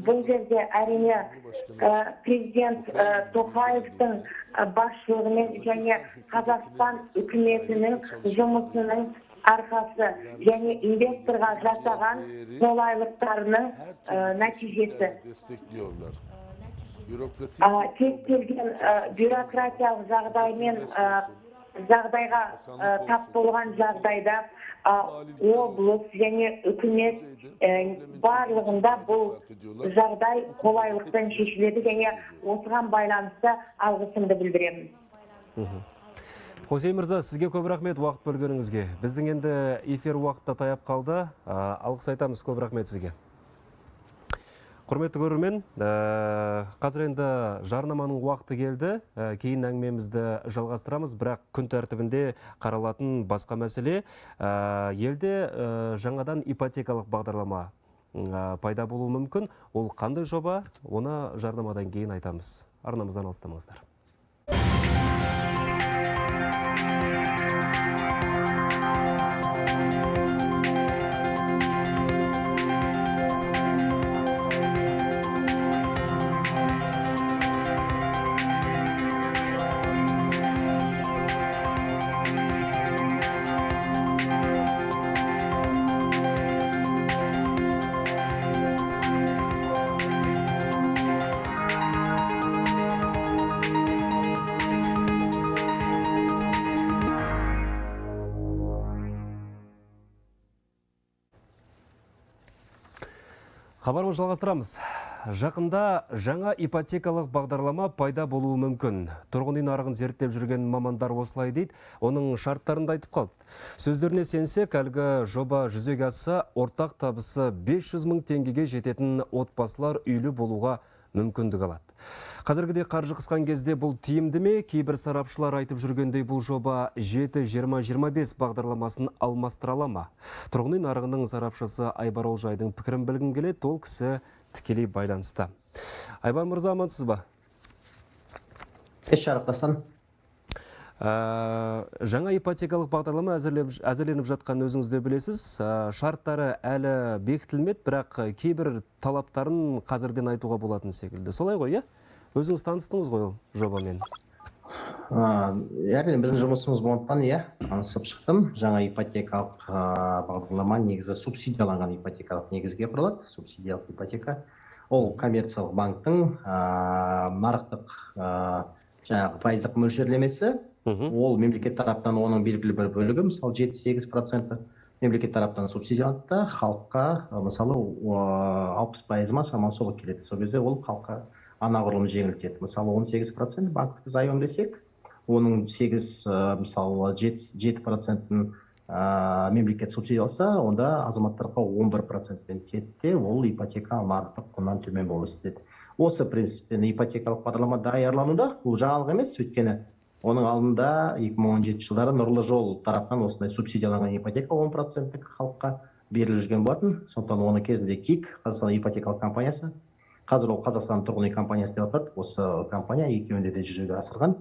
Бұл жерде әрине президент Тоқаевтың басшылығымен және Қазақстан үкіметінің жұмысының арқасы және инвесторға жасаған қолайлықтарының нәтижесі. Кез келген бюрократиялық жағдаймен жағдайға тап болған жағдайда облыс және үкімет барлығында бұл жағдай қолайлықпен шешіледі және осыған байланысты алғысымды білдіремін. Хосей мырза, сізге көп рахмет уақыт бөлгеніңізге. Біздің енді эфир уақытта таяп қалды. Алғыс айтамыз, көп рахмет сізге. Құрметті көрермен, қазір енді жарнаманың уақыты келді. Кейін әңгімемізді жалғастырамыз, бірақ күн тәртібінде қаралатын басқа мәселе. Елде жаңадан ипотекалық бағдарлама пайда болуы мүмкін. Ол қандай жоба? Оны жарнамадан кейін айтамыз. Арнамыздан алыстамаңыздар. Хабарымызды жалғастырамыз. Жақында жаңа ипотекалық бағдарлама пайда болуы мүмкін. Тұрғын үй нарығын зерттеп жүрген мамандар осылай дейді, оның шарттарында айтып қалды. Сөздеріне сенсек, әлгі жоба жүзеге асса, ортақ табысы 500 мың теңгеге жететін отбасылар үйлі болуға мүмкіндік алады. Қазіргідей қаржы қысқан кезде бұл тиімді ме? Кейбір сарапшылар айтып жүргендей бұл жоба 7-20-25 бағдарламасын алмастыра ма? Тұрғын үй нарығының сарапшысы Айбар Олжайдың пікірін білгім келеді, ол кісі тікелей байланысты. Айбар мырза, амансыз ба? Шарықтасан. Жаңа ипотекалық бағдарлама әзірленіп жатқан өзіңізде білесіз. Шарттары әлі бекітілмеді, бірақ кейбір талаптарын қазірден айтуға болатын секілді. Солай ғой, өзіңіз таныстыңыз ғой жобамен? Әрине, біздің жұмысымыз болғандықтан, танысып шықтым. Жаңа ипотекалық бағдарлама негізі субсидияланған ипотекалық негізге құрылады. Субсидиялық ипотека. Ол коммерциялық банктың нарықтық пайыздық мөлшерлемесі. Ол мемлекет тараптан оның белгілі бір бөлігі, мысалы 7-8% мемлекет тараптан субсидияланды, халыққа мысалы 60% ма шамалы солай келеді. Сол кезде ол халыққа анағұрлым жеңілдетеді. Мысалы 18% банктік заем десек, оның 7%-ын мемлекет субсидияласа, онда азаматтарға 11%-пен тиеді, ол ипотека нарықтық құннан төмен болып істейді. Осы принциппен ипотекалық бағдарлама даярлануда, бұл жаңалық емес, өйткені оның алдында 2017 жылдары Нұрлы жол тараптан осындай субсидияланған ипотека 10%-тік халыққа беріліп жүрген болатын. Сондықтан оны кезінде КИК, Қазақстан ипотекалық компаниясы, қазір ол Қазақстан тұрғын үй компаниясы деп атады. Осы компания екеуінде де жүзеге асырған.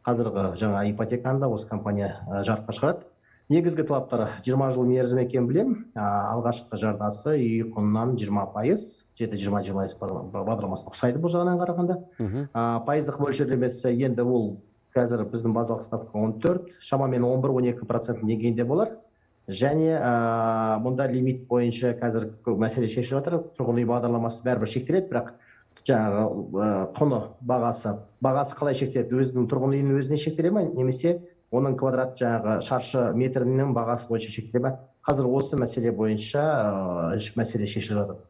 Қазіргі жаңа ипотеканы да осы компания жарыққа шығарады. Негізгі талаптары 20 жыл мерзім екенін білем. Алғашқы жарнасы үй құнынан 20%, 7-20-25 бағдарламасына ұқсайды бұл жағынан қарағанда. Пайыздық мөлшерлемесі енді ол қазір біздің базалық ставка 14, шамамен 11-12% деңгейінде болар. Және мұнда лимит бойынша қазір мәселе шешіліп жатыр. Тұрғын үй бағдарламасы бәрібір шектеледі, бірақ жаңағы құны бағасы қалай шектеледі? Өзінің тұрғын үйінің өзіне шектеле ме, немесе оның квадрат жаңағы шаршы метрінің бағасы бойынша шектеле ме? Қазір осы мәселе бойынша мәселе шешіліп жатыр.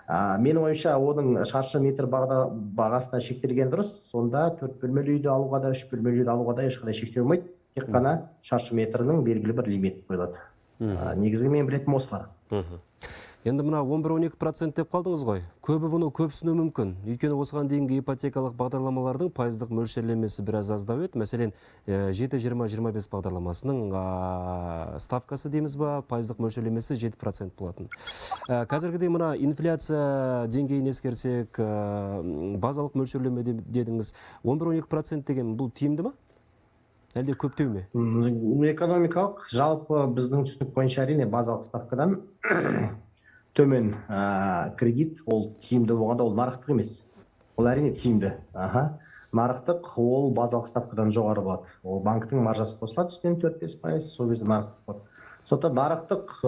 Менің ойымша оның шаршы метр бағасына шектелген дұрыс. Сонда 4 бөлмелі үйді алуға да, 3 бөлмелі үйді алуға да ешқандай шектеу болмайды. Тек қана шаршы метрінің белгілі бір лимит қойылады. Негізгі мен білетінім осылар. Енді мына 11-12% деп қалдыңыз ғой. Көбі бұны көп түсіну мүмкін. Өйткені осыған дейінгі ипотекалық бағдарламалардың пайыздық мөлшерлемесі біраз аздау еді. Мәселен, 7-20-25 бағдарламасының ставкасы дейміз ба, пайыздық мөлшерлемесі 7% болатын. Қазіргідей мына инфляция деңгейін ескерсек, базалық мөлшерлеме дедіңіз, 11-12% деген бұл тиімді ма? Әлде көптеу ме? Экономикалық жалпы біздің түсінік бойынша әрине базалық ставкадан төмен кредит, ол тиімді болғанда, ол нарықтық емес. Ол әрине тиімді. Нарықтық, ол базалық ставкадан жоғары болады. Ол банктың маржасы қосылады, үстінен 4-5%, сол кезде нарықтық болады. Сондықтан нарықтық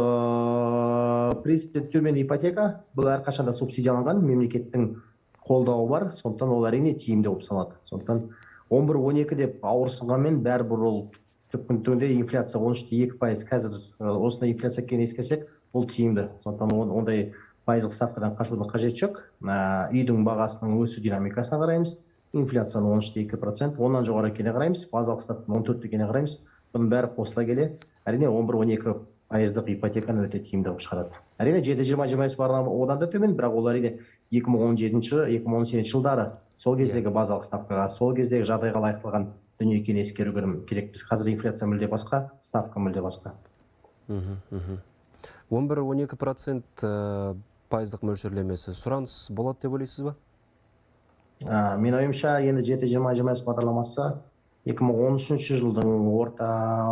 принципте төмен ипотека, бұл әрқашанда субсидияланған, мемлекеттің қолдауы бар, сондықтан ол әрине тиімді болып саналады. Сондықтан 11-12 деп ауырсынғанмен бәрібір ол түбінде инфляция 13,2%. Қазір осындай инфляция екенін ескерсек, бұл тиімді. Сондықтан ондай пайыздық ставкадан қашудың қажеті жоқ. Үйдің бағасының өсу динамикасына қараймыз. Инфляцияның 13,2%, онан жоғары екеніне қараймыз. Базалық ставканың 14 екеніне қараймыз. Бұның бәрі қосыла келе, әрине 11-12 пайыздық ипотеканы өте тиімді қылып шығарады. Әрине 7-20-25 бағдарлама одан да төмен, бірақ ол әрине 2017-2018 жылдары сол кездегі базалық ставкаға, сол кездегі жағдайға лайықталған дүние екенін ескеру керек. Біз қазір инфляция мүлде басқа, ставка мүлде басқа. 11-12% пайыздық мөлшерлемесі сұраныс болады деп ойлайсыз ба? Мен ойымша, енді 7-20-25 бағдарламасы 2013 жылдың орта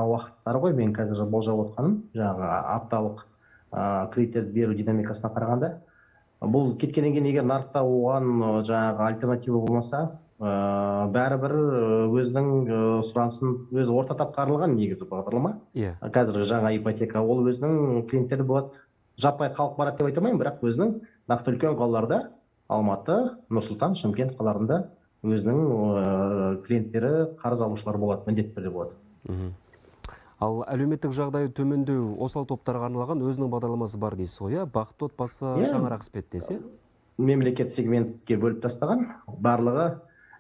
уақыттары ғой, мен қазір болжап отқаным, жаңағы апталық кредиттерді беру динамикасына қарағанда. Бұл кеткеннен кейін егер нарықта оған жаңағы альтернатива болмаса, бәрібір өзінің сұранысын өзі орта тапқа арналған негізі бағдарлама. Қазіргі жаңа ипотека ол өзінің клиенттері болады. Жаппай қалып барады деп айтамаймын, бірақ өзінің нақты үлкен қалаларда, Алматы, Нұр-Сұлтан, Шымкент қалаларында өзінің клиенттері, қарыз алушылар болады, міндетті түрде болады. Ал әлеуметтік жағдайы төмендеу осал топтарға арналған өзінің бағдарламасы бар дейсіз ғой, бақытты отбасы шаңырақ іспеттес, Мемлекет сегментке бөліп тастаған, барлығы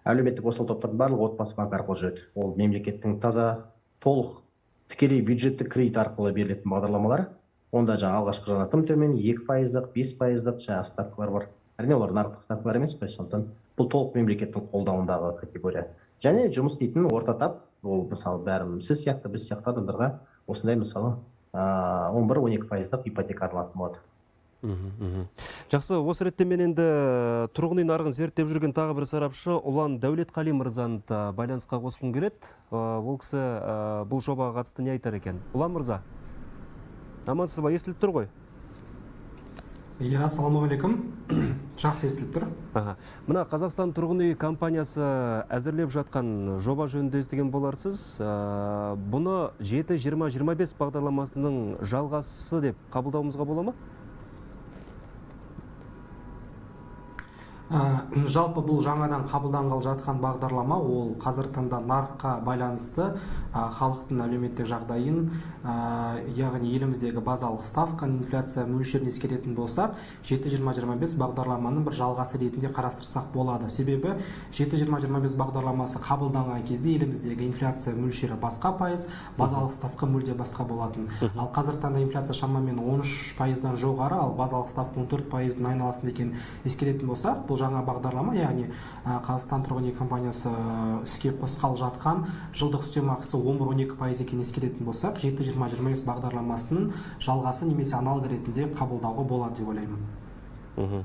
әлеуметтік осал топтардың барлығы отбасы банк арқылы жүреді. Ол мемлекеттің таза, толық, тікелей бюджеттік кредит арқылы берілетін бағдарламалар. Онда жаңа алғашқы жағынан тым төмен 2%, 5% жаңа ставкалар бар. Әрине олар нарықтық ставкалар емес қой, сондықтан бұл толық мемлекеттің қолдауындағы категория. Және жұмыс істейтін орта тап, ол мысалы бәрі сіз сияқты, біз сияқты адамдарға осындай мысалы 11-12% ипотека арналатын болады. Жақсы, осы ретте мен енді тұрғын үй нарығын зерттеп жүрген тағы бір сарапшы Ұлан Дәулетқали мырзаны байланысқа қосқым келеді. Ол кісі бұл жобаға қатысты не айтар екен? Ұлан мырза, амансыз ба, естіліп тұр ғой? Ассалаумағалейкум. Жақсы естіліп тұр. Мына Қазақстан тұрғын үй компаниясы әзірлеп жатқан жоба жөнінде естіген боларсыз. Бұны 7-20-25 бағдарламасының жалғасы деп қабылдауымызға бола ма? Жалпы бұл жаңадан қабылданғалы жатқан бағдарлама, ол қазір таңда нарыққа байланысты халықтың әлеуметтік жағдайын, яғни еліміздегі базалық ставка, инфляция мөлшерін ескеретін болсақ, 7-20-25 бағдарламаның бір жалғасы ретінде қарастырсақ болады. Себебі 7-20-25 бағдарламасы қабылданған кезде еліміздегі инфляция мөлшері басқа пайыз, базалық ставка мүлде басқа болатын. Ал қазір таңда инфляция шамамен 13%-дан жоғары, ал базалық ставка 14%-ның айналасында екенін ескеретін болсақ, бұл жаңа бағдарлама, яғни Қазақстан тұрғын үй компаниясы іске қосқалы жатқан жылдық үстемақысы 11-12% екенін ескеретін болсақ, 7-20-25 бағдарламасының жалғасы немесе аналог ретінде қабылдауға болады деп ойлаймын.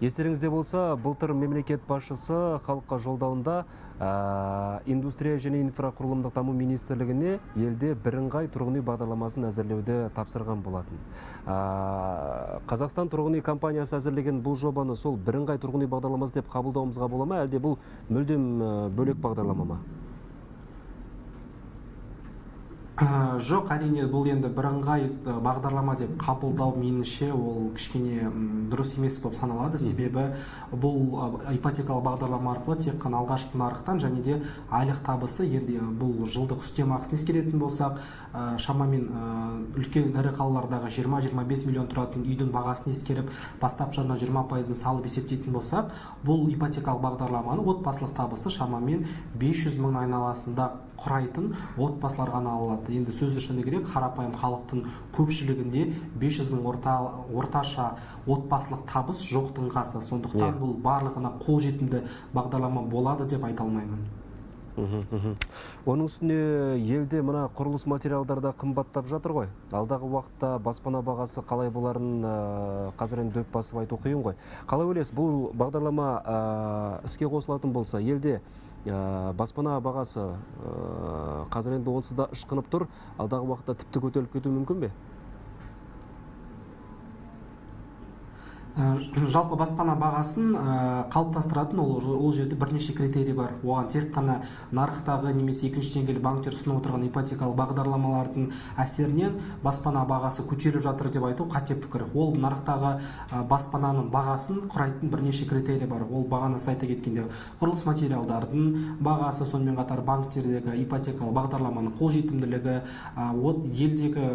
Естеріңізде болса, былтыр мемлекет басшысы халыққа жолдауында индустрия және инфрақұрылымдық даму министрлігіне елде бірыңғай тұрғын үй бағдарламасын әзірлеуді тапсырған болатын. Қазақстан тұрғын үй компаниясы әзірлеген бұл жобаны сол бірыңғай тұрғын үй бағдарламасы деп қабылдауымызға бола ма, әлде бұл мүлдем бөлек бағдарлама ма? Жоқ, әрине бұл енді бірыңғай бағдарлама деп қабылдау меніңше ол кішкене дұрыс емес болып саналады. Себебі бұл ипотекалық бағдарлама арқылы тек қана алғашқы нарықтан және де айлық табысы, енді бұл жылдық үстемақысын ескеретін болсақ, шамамен үлкен ірі қалалардағы 20-25 миллион тұратын үйдің бағасын ескеріп, бастапқыда 20%-ын салып есептейтін болсақ, бұл ипотекалық бағдарламаны отбасылық табысы шамамен 500 мың айналасында құрайтын отбасыларға алынады. Енді сөз үшін керек, қарапайым халықтың көпшілігінде 500 мың орташа отбасылық табыс жоқтың қасы. Сондықтан бұл барлығына қолжетімді бағдарлама болады деп айта алмаймын. Оның үстіне елде мына құрылыс материалдарда қымбаттап жатыр ғой. Алдағы уақытта баспана бағасы қалай боларын қазір енді дөп басып айту қиын ғой. Қалай ойлайсыз, бұл бағдарлама іске қосылатын болса, елде баспана бағасы қазір енді онсыз да ышқынып тұр, алдағы уақытта тіпті көтеріліп кетуі мүмкін бе? Жалпы баспана бағасын қалыптастыратын ол жерде бірнеше критерий бар. Оған тек қана нарықтағы немесе екінші деңгейлі банктер ұсынып отырған ипотекалық бағдарламалардың әсерінен баспана бағасы көтеріліп жатыр деп айту қате пікір. Ол нарықтағы баспананың бағасын құрайтын бірнеше критерий бар. Ол бағаны айта кеткенде құрылыс материалдардың бағасы, сонымен қатар банктердегі ипотекалық бағдарламаның қолжетімділігі, елдегі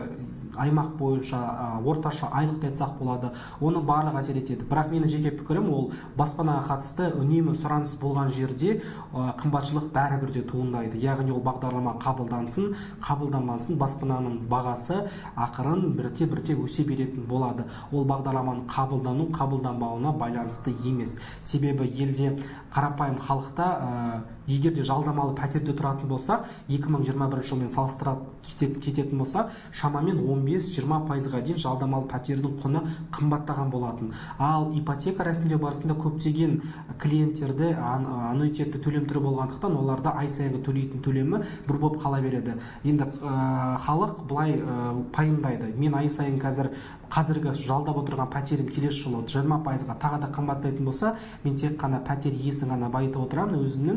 аймақ бойынша орташа айлықты айтсақ болады, оны барлығы әсер етеді. Бірақ менің жеке пікірім, ол баспанаға қатысты үнемі сұраныс болған жерде қымбатшылық бәрібір де туындайды. Яғни ол бағдарлама қабылданбасын, баспананың бағасы ақырын бірте өсе беретін болады. Ол бағдарламаның қабылданбауына байланысты емес. Себебі елде қарапайым халықта егер де жалдамалы пәтерде тұратын болса, 2021 жылмен салыстыра кететін болса, шамамен 15-20%-ға дейін жалдамалы пәтердің құны қымбаттаған болатын. Ал ипотека рәсімдеу барысында көптеген клиенттерді аннуитетті төлем түрі болғандықтан, оларда ай сайынғы төлейтін төлемі бір болып қала береді. Енді халық былай пайымдайды. Мен ай сайын қазіргі жалдап отырған пәтерім келесі жылы 20%-ға тағы да қымбаттайтын болса, мен тек қана пәтер иесін ғана байытып отырамын, өзімнің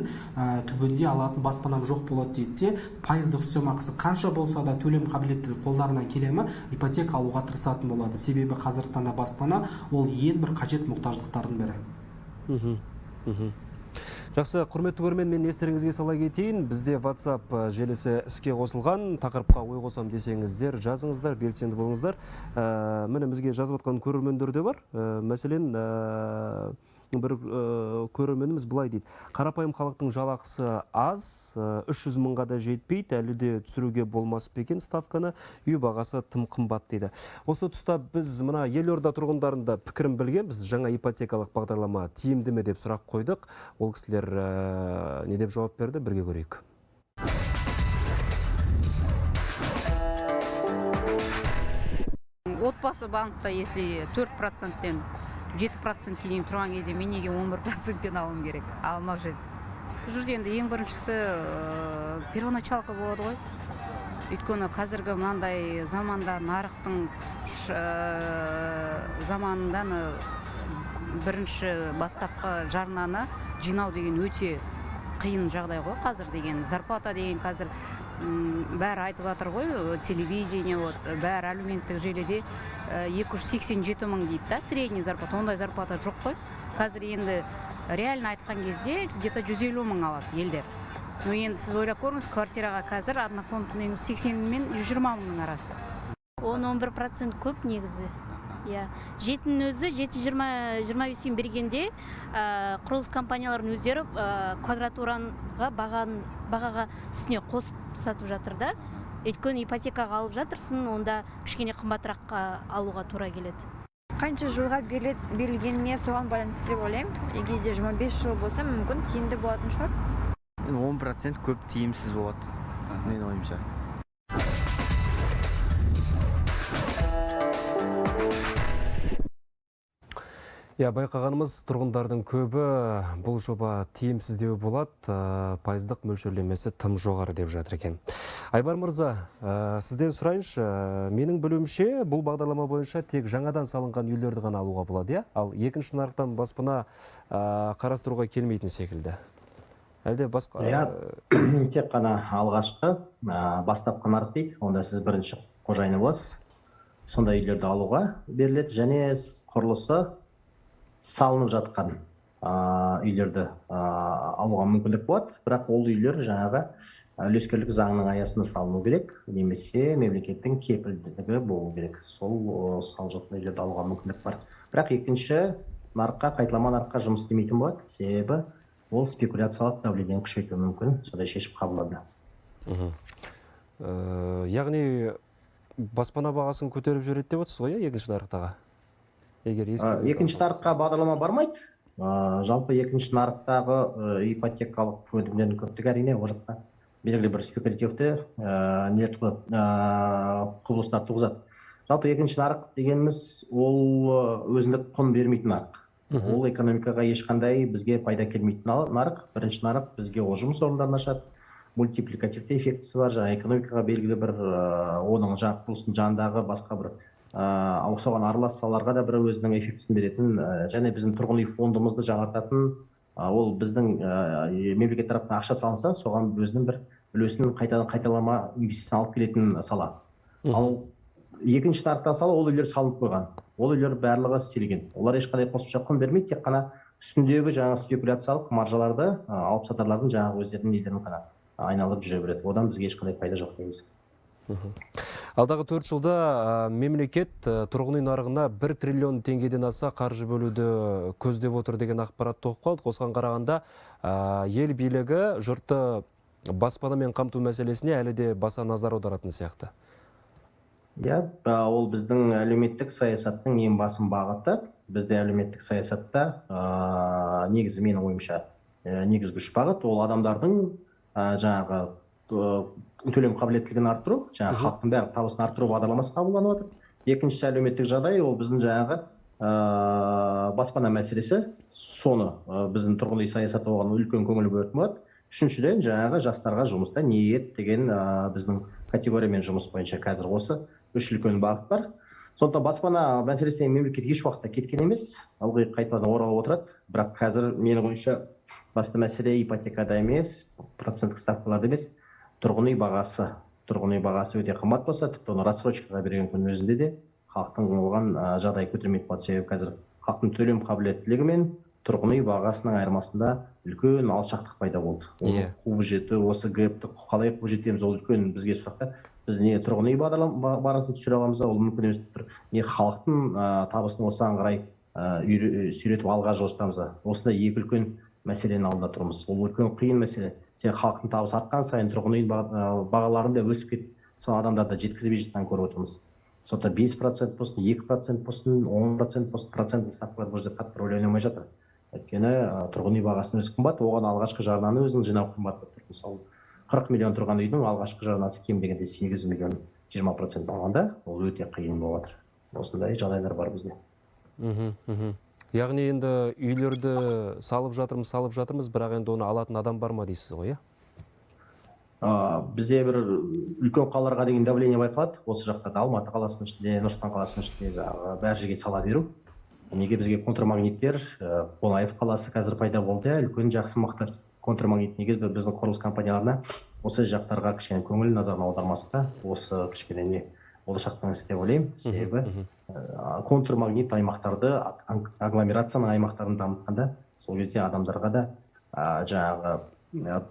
түбінде алатын баспанам жоқ болады дейді де, пайыздық үстемақысы қанша болса да төлем қабілеттілігі қолдарынан келемі ипотека алуға тырысатын болады. Себебі қазіргі таңда баспана ол ең бір қажет мұқтаждықтардың бірі. Жақсы, құрметті көрермен, мен естеріңізге сала кетейін. Бізде WhatsApp желісі іске қосылған. Тақырыпқа ой қосам десеңіздер, жазыңыздар, белсенді болыңыздар. Міне бізге жазып отқан көрермендер де бар. Мәселен, бір көрерменіміз былай дейді: қарапайым халықтың жалақысы аз, 300 мыңға да жетпейді, әлі де түсіруге болмас па екен ставканы, үй бағасы тым қымбат дейді. Осы тұста біз мына елорда тұрғындарында пікірін білгенбіз, жаңа ипотекалық бағдарлама тиімді ме деп сұрақ қойдық. Ол кісілер не деп жауап берді, бірге көрейік. Отбасы банкта, если 4%-тен 7%-ке дейін тұрған кезде мен неге 11%-пен алым керек? Алмақ жеді. Бұл жерде енді ең біріншісі первоначалка болады ғой. Өйткені қазіргі мынандай заманда, нарықтың заманында бірінші бастапқы жарнаны жинау деген өте қиын жағдай ғой. Қазір деген зарплата деген қазір бәрі айтып жатыр ғой, телевидение, бәрі әлеуметтік желіде 287 мың дейді да, средний зарплата. Ондай зарплата жоқ қой. Қазір енді реально айтқан кезде где-то 150 мың алады елдер. Но енді сіз ойлап көріңіз, квартираға қазір однокомнатный 80 мен 120 мыңның арасы. 10-11% көп негізі. Жетінің өзі 7-25 бергенде құрылыс компанияларын өздері квадратураға бағаға үстіне қосып сатып жатыр да. Өйткені ипотекаға алып жатырсың, онда кішкене қымбатыраққа алуға тура келеді. Қанша жылға берілгеніне соған байланысты деп ойлаймын. Егер де 25 жыл болса, мүмкін тиімді болатын шығар. 10% көп тиімсіз болады, мен ойымша. Байқағанымыз, тұрғындардың көбі бұл жоба тиімсіздеу болады, пайыздық мөлшерлемесі тым жоғары деп жатыр екен. Айбар мырза, сізден сұрайыншы, менің білуімше бұл бағдарлама бойынша тек жаңадан салынған үйлерді ғана алуға болады, ал екінші нарықтан баспана қарастыруға келмейтін секілді. Әлде басқа? Тек қана алғашқы бастапқы нарық дейді, онда сіз бірінші қожайыны боласыз. Сондай үйлерді алуға беріледі, және құрылысы салынып жатқан үйлерді алуға мүмкіндік болады, бірақ ол үйлер жаңағы үлескерлік заңның аясында салыну керек, немесе мемлекеттің кепілдігі болу керек. Сол салып жатқан үйлерді алуға мүмкіндік бар. Бірақ екінші нарыққа, қайталама нарыққа жұмыс істемейтін болады, себебі ол спекуляциялық давлениені күшейтуі мүмкін, сондай шешім қабылдады. Яғни баспана бағасын көтеріп жібереді деп отырсыз ғой, екінші нарықтағы? Екінші нарыққа бағдарлама бармайды. Жалпы екінші нарықтағы ипотекалық өнімдердің көптігі әрине ол жақта белгілі бір спекулятивті құбылыстар туғызады. Жалпы екінші нарық дегеніміз ол өзіндік құн бермейтін нарық. Ол экономикаға ешқандай бізге пайда келмейтін нарық. Бірінші нарық бізге ол жұмыс орындарын ашады, мультипликативті эффектісі бар, жаңа экономикаға белгілі бір оның жаңағы құрылыстың жанындағы басқа бір соған аралассаларға да бір өзінің эффектісін беретін және біздің тұрғын үй фондымызды жаңартатын ол біздің мемлекет тарапынан ақша салынса соған өзінің бір үлесін қайталама инвестицияны алып келетін сала. Ал екінші нарықтан сала ол үйлер салынып қойған. Ол үйлер барлығы істелген. Олар ешқандай қосымша құн бермейді, тек қана үстіндегі жаңа спекуляциялық маржаларды алып сатарлардың жаңағы өздерінің нелерін ғана айналып жүре береді. Одан бізге ешқандай пайда жоқ негізі. Алдағы 4 жылда мемлекет тұрғын үй нарығына 1 триллион теңгеден аса қаржы бөлуді көздеп отыр деген ақпаратты оқып қалдық. Осыған қарағанда ел билігі жұртты баспанамен қамту мәселесіне әлі де баса назар аударатын сияқты. Ол біздің әлеуметтік саясаттың ең басым бағыты. Бізде әлеуметтік саясатта негізі менің ойымша негізгі 3 бағыт. Ол адамдардың жаңағы төлем қабілеттілігін арттыру, жаңағы халықтың бәрі табысын арттыру бағдарламасы қабылданып отыр. Екіншісі әлеуметтік жағдай, ол біздің жаңағы баспана мәселесі. Соны біздің тұрғын үй саясаты оған үлкен көңіл бөлетін болады. Үшіншіден жаңағы жастарға жұмыста ниет деген біздің категориямен жұмыс бойынша қазір осы 3 үлкен бағыт бар. Сондықтан баспана мәселесіне мемлекет еш уақытта кеткен емес, ылғи қайтадан оралып отырады. Бірақ қазір менің ойымша басты мәселе ипотекада емес, проценттік ставкаларда емес, тұрғын үй бағасы. Тұрғын үй бағасы өте қымбат болса, тіпті оны рассрочкаға берген күннің өзінде де халықтың оған жағдай көтермейді болады. Себебі қазір халықтың төлем қабілеттілігі мен тұрғын үй бағасының айырмасында үлкен алшақтық пайда болды. Оны қуып жету, осы гэпті қалай қуып жетеміз, ол үлкен бізге сұрақта. Біз не тұрғын үй бағасын түсіре аламыз, ол мүмкін емес, не халықтың табысын осыған қарай сүйретіп алға жылжытамыз. Осындай екі үлкен мәселенің алдында тұрмыз. Ол үлкен қиын мәселе. Сен халықтың табысы артқан сайын тұрғын үй бағаларын да өсіп кетіп, сол адамдарды жеткізбей жатқанын көріп отырмыз. Сондықтан 5% болсын, 2% болсын, 10% болсын, проценттік ставкалар бұл жерде қатты рөл ойнамай жатыр. Өйткені тұрғын үй бағасының өзі қымбат, оған алғашқы жарнаны өзінің жинау қымбат болып тұр. Мысалы 40 миллион тұрған үйдің алғашқы жарнасы кем дегенде 8 миллион 20% алғанда, ол өте қиын болып жатыр. Осындай жағдайлар бар бізде. Яғни енді үйлерді салып жатырмыз, бірақ енді оны алатын адам бар ма дейсіз ғой, Бізде бір үлкен қалаларға деген давление байқалады. Осы жақта Алматы қаласының ішінде, Нұр-Сұлтан қаласының ішінде бәр жерге сала беру. Неге бізге контрмагниттер, Қонаев қаласы қазір пайда болды, үлкен жақсы мықты контрмагнит. Неге біздің құрылыс компанияларына осы жақтарға кішкене көңіл назарын аудармасқа, осы кішкене не болашақтан істеп ойлаймын. Себебі контрмагнит аймақтарды, агломерацияның аймақтарын дамытқанда, сол кезде адамдарға да жаңағы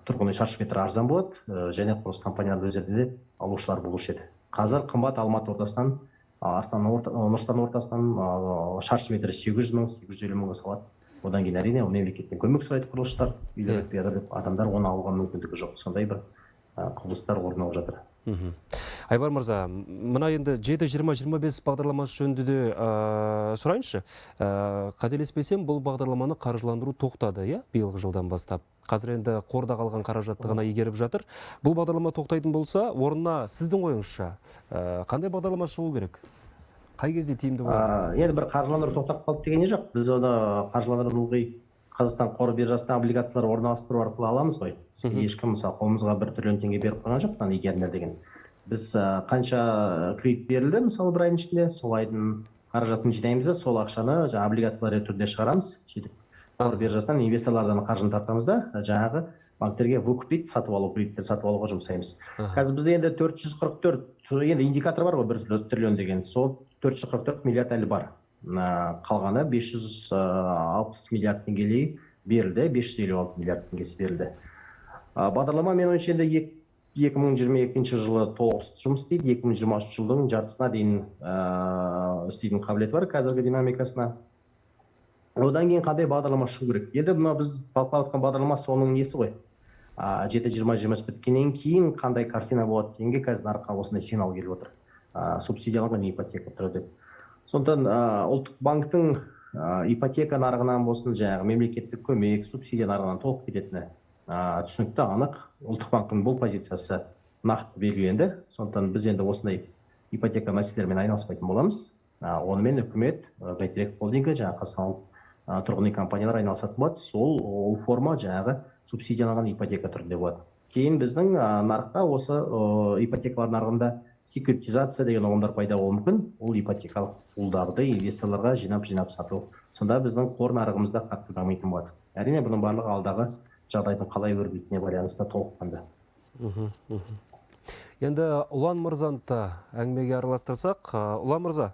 тұрғын үй шаршы метр арзан болады, және құрылыс компаниялар өздері де алушылар болушы еді. Қазір қымбат Алматы ортасынан, Нұр-Сұлтан ортасынан шаршы метр 800 мың, 850 мыңға салады. Одан кейін әрине мемлекеттен көмек сұрайды құрылысшылар, үйлер өтпей деп адамдар оны алуға мүмкіндігі жоқ. Сондай бір құбылыстар орын алып жатыр. Айбар мырза, мына енді 7-20-25 бағдарламасы жөнінде де сұрайыншы. Қателеспесем, бұл бағдарламаны қаржыландыру тоқтады, биылғы жылдан бастап. Қазір енді қорда қалған қаражатты ғана игеріп жатыр. Бұл бағдарлама тоқтайтын болса, орнына сіздің ойыңызша қандай бағдарлама шығу керек? Қай кезде тиімді болады? Енді бір қаржыландыру тоқтап қалды деген жоқ. Біз оны қаржыландыру Қазақстан қор биржасына облигациялар орналастыру арқылы аламыз ғой. Ешкім мысалы қолымызға 1 триллион теңге беріп қойған жоқ, игеріңдер деген. Біз қанша кредит берілді, мысалы бір айдың ішінде, сол айдың қаражатын жинаймыз да, сол ақшаны облигациялар түрінде шығарамыз. Қор биржасынан инвесторлардан қаржыны тартамыз да, жаңағы банктерге выкупить, сатып алу, кредиттер сатып алуға жұмсаймыз. Қазір бізде енді 444, енді индикатор бар ғой 1 триллион деген, сол 444 миллиард әлі бар. Қалғаны 560 миллиард теңгелей берілді, 556 миллиард теңгесі берілді. Бағдарлама мен ойынша енді 2022 жылы толық жұмыс істейді, 2023 жылдың жартысына дейін істейтін қабілеті бар қазіргі динамикасына. Одан кейін қандай бағдарлама шығу керек? Енді мына біз талқылап жатқан бағдарлама соның несі ғой. 7-20-25 біткеннен кейін қандай картина болады дегенге қазір нарыққа осындай сигнал келіп отыр. Субсидияланған ипотека түрі деп. Сондықтан ұлттық банктың ипотека нарығынан болсын, жаңағы мемлекеттік көмек, субсидия нарығынан толық кететіні түсінікті, анық. Ұлттық банктың бұл позициясы нақты белгіленді. Сондықтан біз енді осындай ипотека мәселелерімен айналыспайтын боламыз. Онымен үкімет, бәйтерек холдингі, жаңағы қазақстан тұрғын үй компаниялар айналысатын болады. Сол форма жаңағы субсидияланған ипотека түрінде болады. Кейін біздің нарықта осы ипотекалар нарығында секюритизация деген ұғымдар пайда болуы мүмкін. Ол ипотекалық пулдарды инвесторларға жинап сату. Сонда біздің қор нарығымызда қатты дамитын болады. Әрине бұның барлығы алдағы жағдайдың қалай өрбитіне байланысты толыққанды. Енді Ұлан мырзаны да әңгімеге араластырсақ, Ұлан мырза,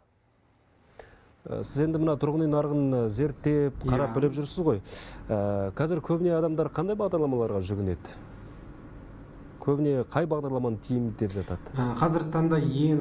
сіз енді мына тұрғын үй нарығын зерттеп, қарап біліп жүрсіз ғой. Қазір көбіне адамдар қандай бағдарламаларға жүгінеді? Көбіне қай бағдарламаны тиімді деп жатады? Қазіргі таңда ең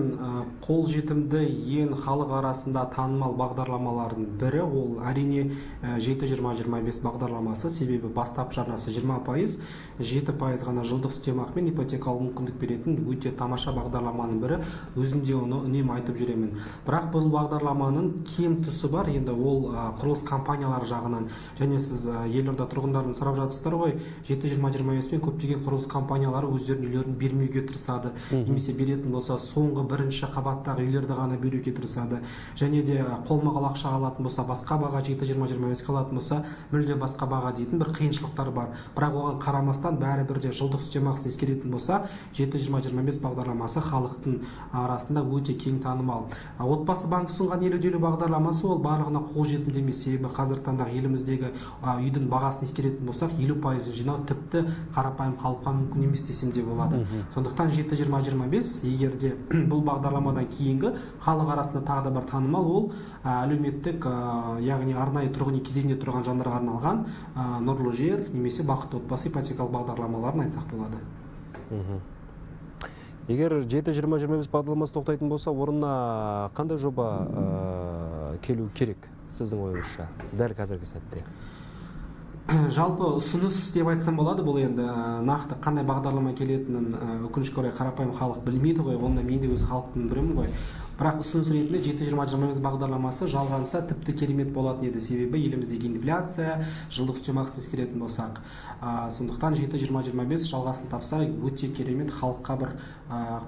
қолжетімді, ең халық арасында танымал бағдарламалардың бірі ол әрине 7-20-25 бағдарламасы. Себебі бастап жарнасы 20%, 7% ғана жылдық үстемақы мен ипотекалық мүмкіндік беретін өте тамаша бағдарламаның бірі. Өзім де оны үнемі айтып жүремін. Бірақ бұл бағдарламаның кем тұсы бар. Енді ол құрылыс компаниялары жағынан, және сіз елорда тұрғындарын сұрап жатырсыздар ғой, 7-20-25 мен көптеген құрылыс компаниялары өздерінің үйлерін бермеуге тырысады. Немесе беретін болса, соңғы бірінші қабаттағы үйлерді ғана беруге тырысады. Және де қолма-қол ақша алатын болса, басқа баға 7-20-25 алатын болса, мүлде басқа баға дейтін бір қиыншылықтар бар. Бірақ оған қарамастан бәрібір де жылдық үстемақысын ескеретін болса, 7-20-25 бағдарламасы халықтың арасында өте кең танымал. Отбасы банкі ұсынған елеулі бағдарламасы ол барлығына қолжетімді емес. Себебі қазіргі таңдағы еліміздегі үйдің бағасын ескеретін болсақ, 50% жинау тіпті қарапайым халыққа мүмкін емес десем де болады. Сондықтан 7-20-25 егер де бұл бағдарламадан кейінгі халық арасында тағы да бір танымал ол әлеуметтік, яғни арнайы тұрғын үй кезегінде тұрған жандарға арналған нұрлы жер немесе бақытты отбасы ипотекалық бағдарламаларын айтсақ болады. Егер 7-20-25 бағдарламасы тоқтайтын болса, орнына қандай жоба келу керек сіздің ойыңызша дәл қазіргі сәтте? Жалпы ұсыныс деп айтсам болады, бұл енді нақты қандай бағдарлама келетінін өкінішке орай қарапайым халық білмейді ғой, онда мен де өз халықтың бірімін ғой. Бірақ ұсыныс ретінде 7-20-25 бағдарламасы жалғанса тіпті керемет болатын еді. Себебі еліміздегі инфляция, жылдық үстемақысын ескеретін болсақ. Сондықтан 7-20-25 жалғасын тапса өте керемет, халыққа бір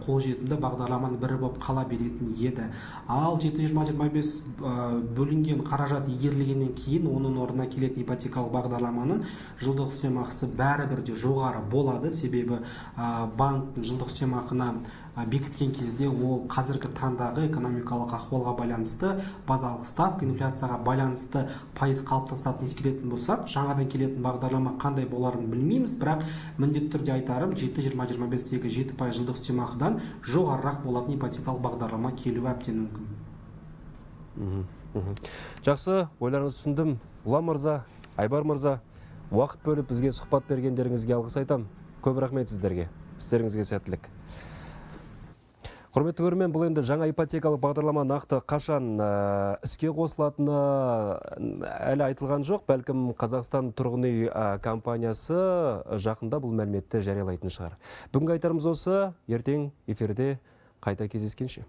қолжетімді бағдарламаның бірі болып қала беретін еді. Ал 7-20-25 бөлінген қаражат игерілгеннен кейін оның орнына келетін ипотекалық бағдарламаның жылдық үстемақысы бәрібір де жоғары болады. Себебі банктің жылдық үстемақына бекіткен кезде ол қазіргі таңдағы экономикалық ахуалға байланысты, базалық ставка, инфляцияға байланысты пайыз қалыптасатынын ескеретін болсақ, жаңадан келетін бағдарлама қандай боларын білмейміз, бірақ міндетті түрде айтарым 7-20-25-тегі 7% жылдық үстемақыдан жоғарырақ болатын ипотекалық бағдарлама келуі әбден мүмкін. Жақсы, ойларыңызды түсіндім. Ұлан мырза, Айбар мырза, уақыт бөліп бізге сұхбат бергендеріңізге алғыс айтам. Көп рахмет сіздерге. Істеріңізге сәттілік. Құрметті көрермен, бұл енді жаңа ипотекалық бағдарлама нақты қашан іске қосылатыны әлі айтылған жоқ. Бәлкім Қазақстан тұрғын үй компаниясы жақында бұл мәліметті жариялайтын шығар. Бүгінгі айтарымыз осы, ертең эфирде қайта кездескенше.